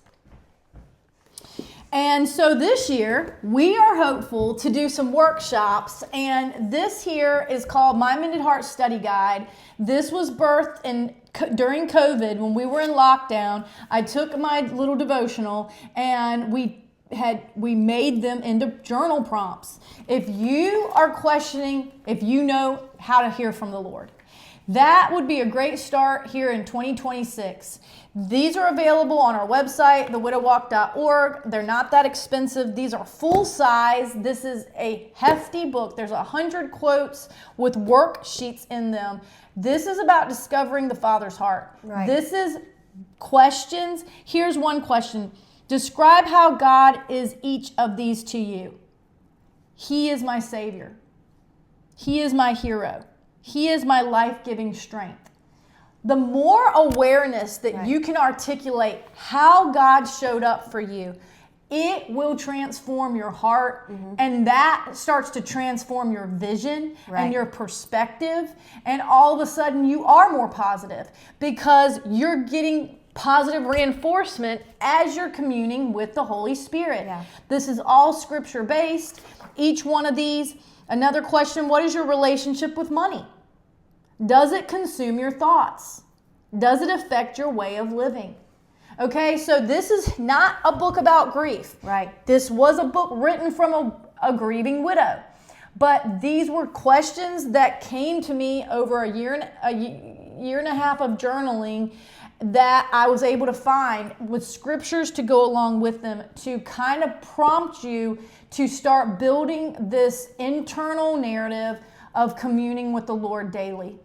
And so this year, we are hopeful to do some workshops, and this here is called My Mended Heart Study Guide. This was birthed during COVID when we were in lockdown. I took my little devotional and we made them into journal prompts. If you are questioning if you know how to hear from the Lord, that would be a great start here in 2026. These are available on our website, thewidowwalk.org. They're not that expensive. These are full size. This is a hefty book. There's 100 quotes with worksheets in them. This is about discovering the Father's heart. Right. This is questions. Here's one question. Describe how God is each of these to you. He is my Savior. He is my hero. He is my life-giving strength. The more awareness that you can articulate how God showed up for you, it will transform your heart, and that starts to transform your vision and your perspective, and all of a sudden you are more positive because you're getting positive reinforcement as you're communing with the Holy Spirit. Yeah. This is all scripture-based. Each one of these. Another question, what is your relationship with money? Does it consume your thoughts? Does it affect your way of living? Okay, so this is not a book about grief. Right. This was a book written from a grieving widow. But these were questions that came to me over a year and a half of journaling that I was able to find with scriptures to go along with them to kind of prompt you to start building this internal narrative of communing with the Lord daily.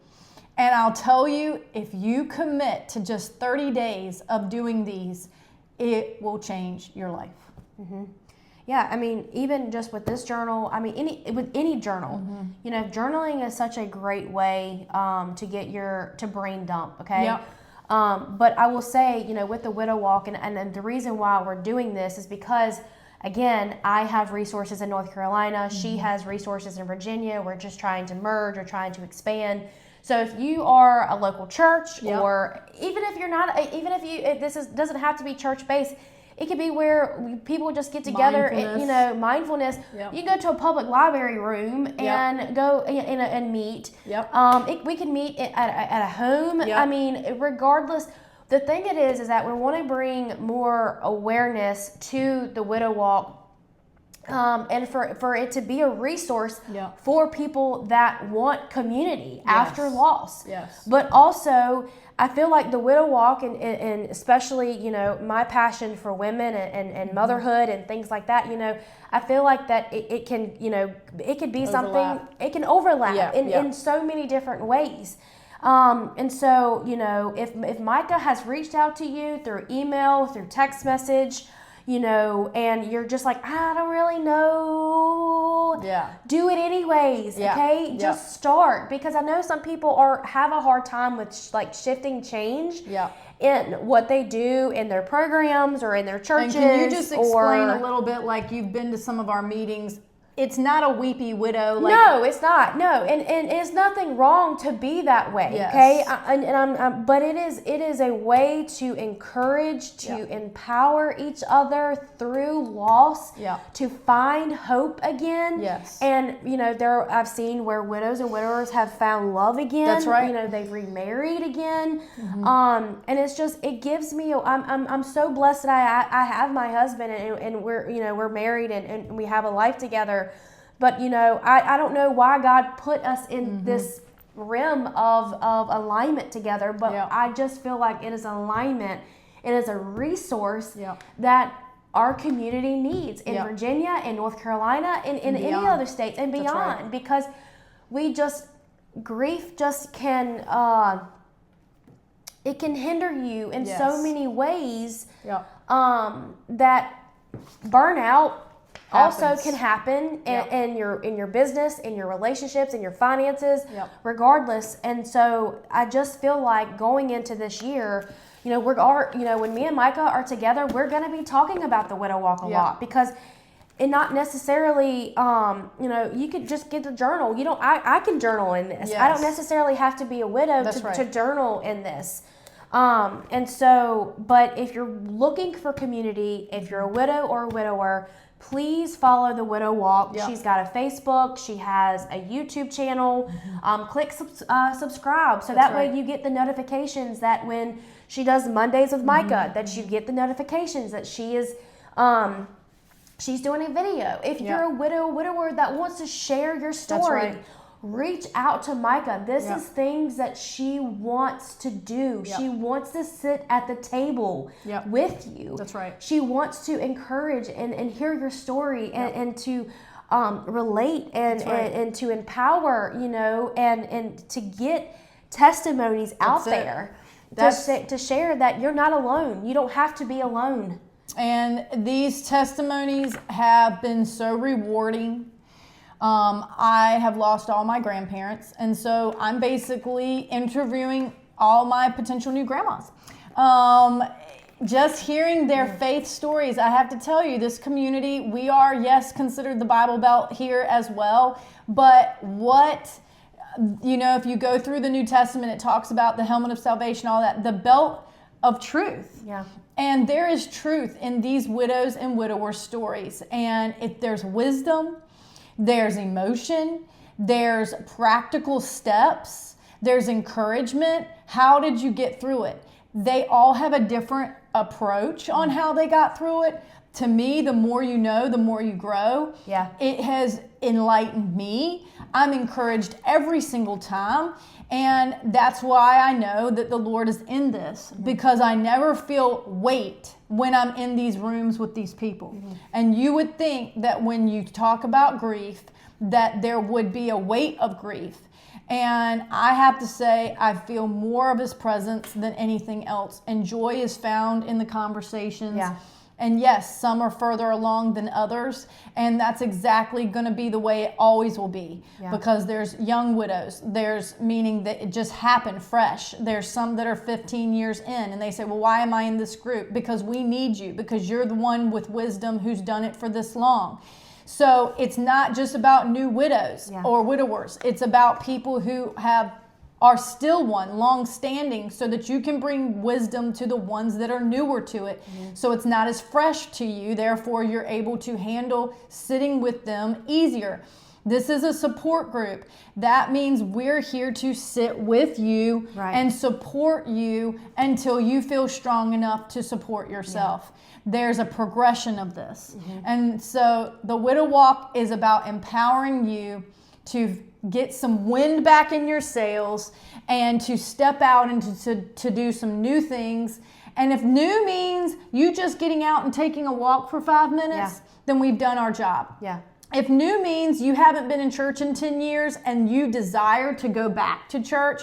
And I'll tell you, if you commit to just 30 days of doing these, it will change your life. Mm-hmm. Yeah, I mean, even just with this journal, I mean, with any journal, you know, journaling is such a great way to get to brain dump, okay? Yep. But I will say, you know, with the Widow Walk, and then the reason why we're doing this is because, again, I have resources in North Carolina. She has resources in Virginia. We're just trying to merge or trying to expand. So if you are a local church, or even if you're not, doesn't have to be church based. It could be where people just get together, and, you know, mindfulness. Yep. You can go to a public library room and go and meet. Yep. We can meet at a home. Yep. I mean, regardless. The thing it is that we want to bring more awareness to the Widow Walk. And for it to be a resource for people that want community after loss. Yes. But also, I feel like the Widow Walk and especially, you know, my passion for women and motherhood and things like that, you know, I feel like that it can, you know, it could be something, it can overlap in so many different ways. And so, you know, if Micah has reached out to you through email, through text message, you know, and you're just like, I don't really know. Do it anyways, okay? Just start, because I know some people have a hard time with shifting change in what they do in their programs or in their churches. And can you just explain a little bit, like you've been to some of our meetings? It's not a weepy widow. No, it's not. No, and it's nothing wrong to be that way. Yes. Okay, but it is a way to encourage, to empower each other through loss, to find hope again. Yes. And you know, I've seen where widows and widowers have found love again. That's right. You know, they've remarried again. And it's just, it gives me. I'm so blessed that I have my husband and we're married and we have a life together. But, you know, I don't know why God put us in this realm of alignment together, but I just feel like it is alignment. It is a resource that our community needs in Virginia, in North Carolina, in any other states and beyond, because grief just can, it can hinder you in so many ways that burnout also can happen in your business, in your relationships, in your finances, regardless. And so I just feel like going into this year, you know, when me and Micah are together, we're going to be talking about the Widow Walk a lot, because it not necessarily, you know, you could just get a journal. I can journal in this. I don't necessarily have to be a widow to journal in this. And so, but if you're looking for community, if you're a widow or a widower, please follow the Widow Walk. She's got a Facebook. She has a YouTube channel. Click subscribe, so that way you get the notifications that when she does Mondays with Micah, that you get the notifications that she is she's doing a video. If you're a widower that wants to share your story, reach out to Micah. This is things that she wants to do. She wants to sit at the table with you. That's right. She wants to encourage and hear your story and to relate and to empower, you know, and to get testimonies out there to share that you're not alone. You don't have to be alone. And these testimonies have been so rewarding. I have lost all my grandparents, and so I'm basically interviewing all my potential new grandmas. Just hearing their faith stories, I have to tell you, this community, we are, considered the Bible Belt here as well, but if you go through the New Testament, it talks about the helmet of salvation, all that, the belt of truth. And there is truth in these widows and widower stories, and if there's wisdom, there's emotion, there's practical steps There's encouragement. How did you get through it? They all have a different approach on how they got through it. To me, the more you know, the more you grow. Yeah. It has enlightened me. I'm encouraged every single time. And that's why I know that the Lord is in this, because I never feel weight when I'm in these rooms with these people. And you would think that when you talk about grief, that there would be a weight of grief. And I have to say, I feel more of his presence than anything else. And joy is found in the conversations. Yeah. And yes, some are further along than others. And that's exactly going to be the way it always will be. Yeah. Because there's young widows. There's meaning that it just happened fresh. There's some that are 15 years in. And they say, well, why am I in this group? Because we need you. Because you're the one with wisdom who's done it for this long. So it's not just about new widows or widowers. It's about people who are still long-standing, so that you can bring wisdom to the ones that are newer to it. So it's not as fresh to you. Therefore, you're able to handle sitting with them easier. This is a support group. That means we're here to sit with you and support you until you feel strong enough to support yourself. There's a progression of this. And so the Widow Walk is about empowering you to get some wind back in your sails and to step out and to do some new things. And if new means you just getting out and taking a walk for 5 minutes, then we've done our job. Yeah. If new means you haven't been in church in 10 years and you desire to go back to church,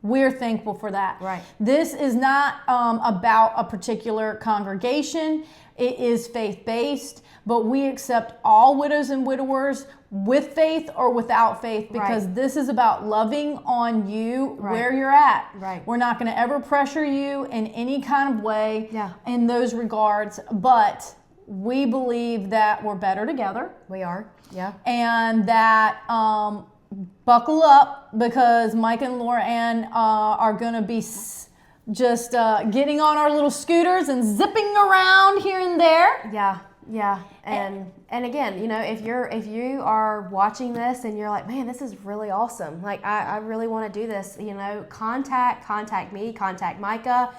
we're thankful for that. Right. This is not about a particular congregation. It is faith-based, but we accept all widows and widowers with faith or without faith, because this is about loving on you where you're at. Right. We're not going to ever pressure you in any kind of way in those regards, but we believe that we're better together. We are. Yeah. And that buckle up, because Mike and Laura Ann are going to be just getting on our little scooters and zipping around here and there. Yeah. Yeah. And again, you know, if you are watching this and you're like, man, this is really awesome. Like, I really want to do this, you know, contact me, contact Micah,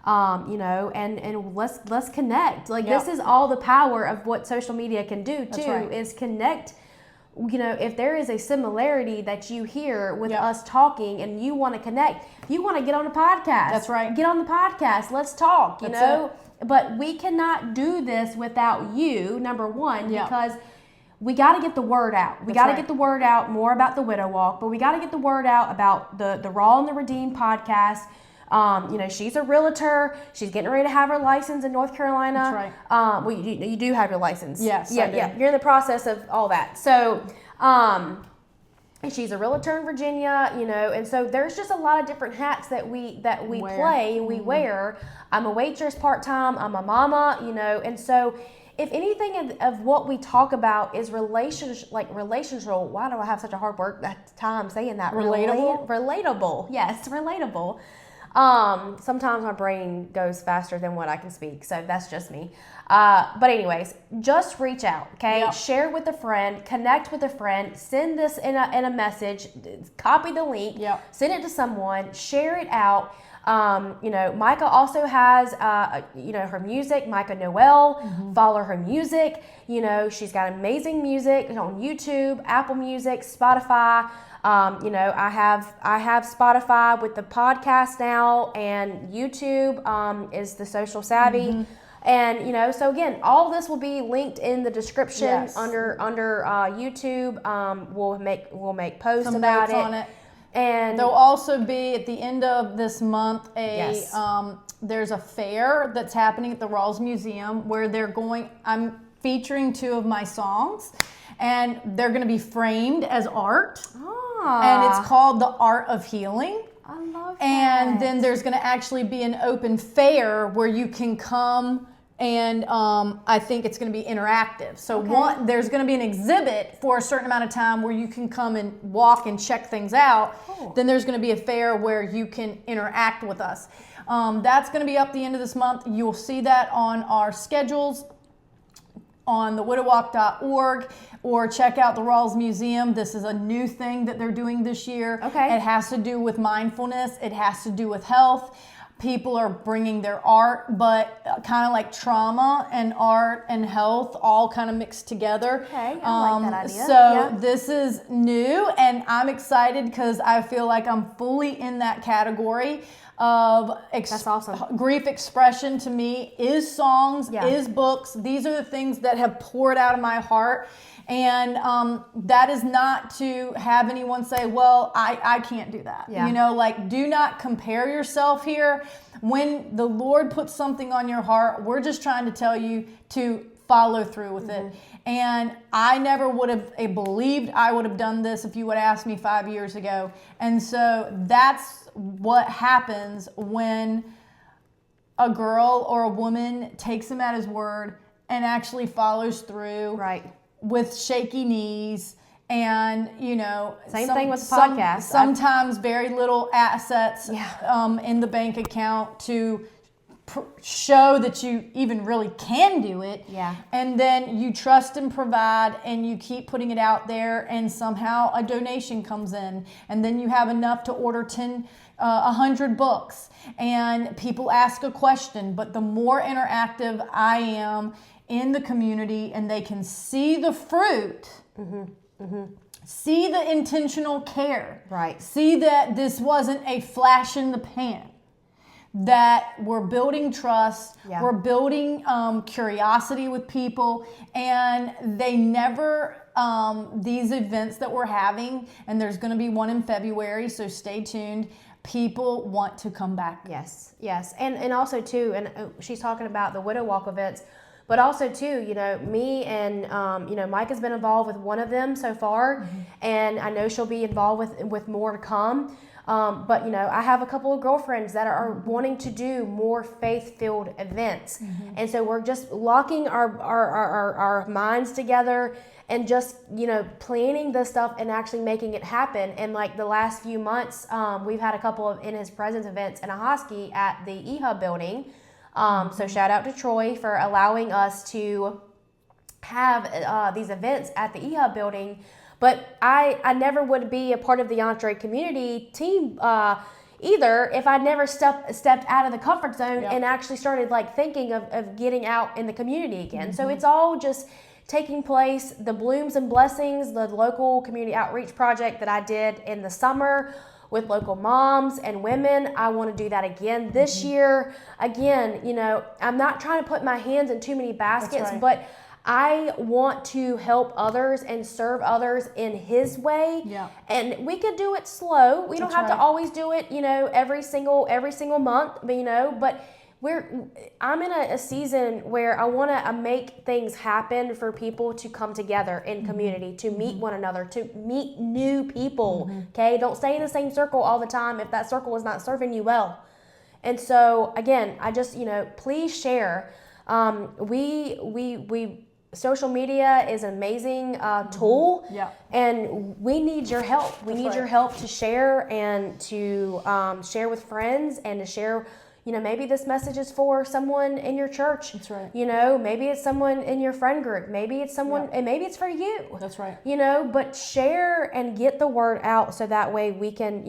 you know, and let's connect. Like, this is all the power of what social media can do too, is connect. You know, if there is a similarity that you hear with us talking and you want to connect, you want to get on a podcast. That's right. Get on the podcast. Let's talk, you know. But we cannot do this without you, number one, because we got to get the word out. We got to get the word out more about the Widow Walk, but we got to get the word out about the Raw and the Redeemed podcast. You know, she's a realtor. She's getting ready to have her license in North Carolina. That's right. Well, you do have your license. Yes. Yeah. You're in the process of all that. So, and she's a realtor in Virginia, you know, and so there's just a lot of different hats that we play and we wear. I'm a waitress part-time. I'm a mama, you know, and so if anything of what we talk about is relational, why do I have such a hard time saying that? Relatable. Yes, relatable. Sometimes my brain goes faster than what I can speak, so that's just me. But anyways, just reach out, okay? Yep. Share with a friend, connect with a friend, send this in a message, copy the link, send it to someone, share it out. You know, Micah also has, you know, her music, Micah Noel, follow her music. You know, she's got amazing music on YouTube, Apple Music, Spotify. You know, I have Spotify with the podcast now, and YouTube is the Social Savvy. And, you know, so again, all this will be linked in the description under YouTube. We'll make posts some about notes on it. And there'll also be at the end of this month there's a fair that's happening at the Rawls Museum where I'm featuring 2 of my songs, and they're going to be framed as art. And it's called The Art of Healing. I love that. And then there's going to actually be an open fair where you can come, and I think it's going to be interactive. So there's going to be an exhibit for a certain amount of time where you can come and walk and check things out. Cool. Then there's going to be a fair where you can interact with us. That's going to be up the end of this month. You'll see that on our schedules. on thewidowwalk.org or check out the Rawls Museum. This is a new thing that they're doing this year. Okay. It has to do with mindfulness. It has to do with health. People are bringing their art, but kind of like trauma and art and health all kind of mixed together. Okay, I like that idea. So this is new, and I'm excited because I feel like I'm fully in that category of That's awesome. Grief expression. To me is songs, is books. These are the things that have poured out of my heart. And that is not to have anyone say, well, I can't do that. Yeah. You know, like, do not compare yourself here. When the Lord puts something on your heart, we're just trying to tell you to follow through with it. And I never would have believed I would have done this if you would have asked me 5 years ago. And so that's what happens when a girl or a woman takes him at his word and actually follows through. Right. With shaky knees and, you know, same thing with the podcast. Sometimes very little assets in the bank account to show that you even really can do it. Yeah. And then you trust and provide and you keep putting it out there, and somehow a donation comes in, and then you have enough to order 100 books, and people ask a question. But the more interactive I am in the community and they can see the fruit, see the intentional care, right? See that this wasn't a flash in the pan, that we're building trust, we're building curiosity with people, and they never, these events that we're having, and there's going to be one in February, so stay tuned. People want to come back. Yes. And also too, and she's talking about the Widow Walk events, but also too, you know, me and, you know, Mike has been involved with one of them so far, and I know she'll be involved with more to come. But, you know, I have a couple of girlfriends that are wanting to do more faith-filled events. And so we're just locking our minds together and just, you know, planning this stuff and actually making it happen. And like the last few months, we've had a couple of In His Presence events in Ahoskie at the eHub building. So shout out to Troy for allowing us to have these events at the eHub building. But I never would be a part of the Entree community team either if I never stepped out of the comfort zone and actually started like thinking of getting out in the community again. So it's all just taking place. The Blooms and Blessings, the local community outreach project that I did in the summer with local moms and women, I want to do that again this year. Again, you know, I'm not trying to put my hands in too many baskets, but I want to help others and serve others in His way. Yeah. And we could do it slow. We don't have to always do it, you know, every single month, you know, but I'm in a season where I want to make things happen for people to come together in community, to meet one another, to meet new people. Okay. Don't stay in the same circle all the time if that circle is not serving you well. And so again, I just, you know, please share. Social media is an amazing tool, and we need your help. We need your help to share and to share with friends and to share. You know, maybe this message is for someone in your church. That's right. You know, maybe it's someone in your friend group. Maybe it's someone, and maybe it's for you. That's right. You know, but share and get the word out so that way we can,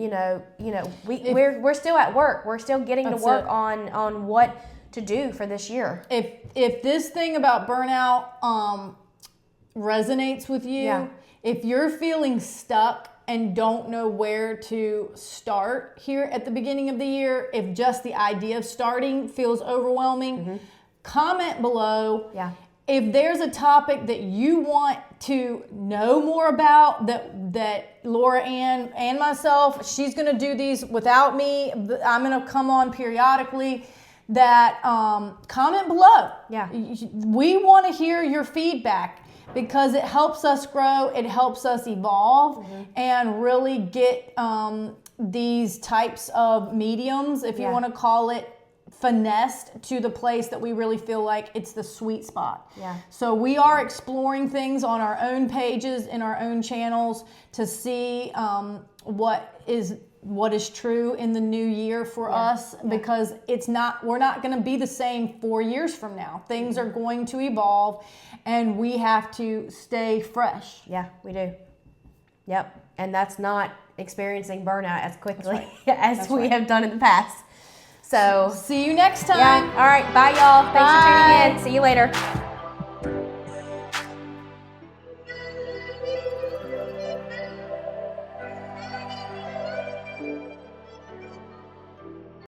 we're still at work. We're still getting to work on what to do for this year. If this thing about burnout resonates with you, if you're feeling stuck and don't know where to start here at the beginning of the year, if just the idea of starting feels overwhelming, comment below. Yeah. If there's a topic that you want to know more about, that Laura Ann and myself, she's going to do these without me, I'm going to come on periodically, that comment below. Yeah. We want to hear your feedback, because it helps us grow, it helps us evolve, and really get these types of mediums, if you want to call it, finessed to the place that we really feel like it's the sweet spot. Yeah. So we are exploring things on our own pages, in our own channels, to see what is what is true in the new year for us, because we're not going to be the same 4 years from now. Things are going to evolve, and we have to stay fresh. Yeah, we do. Yep. And that's not experiencing burnout as quickly as we have done in the past. So see you next time. Yeah. All right. Bye, y'all. Thanks for tuning in. See you later.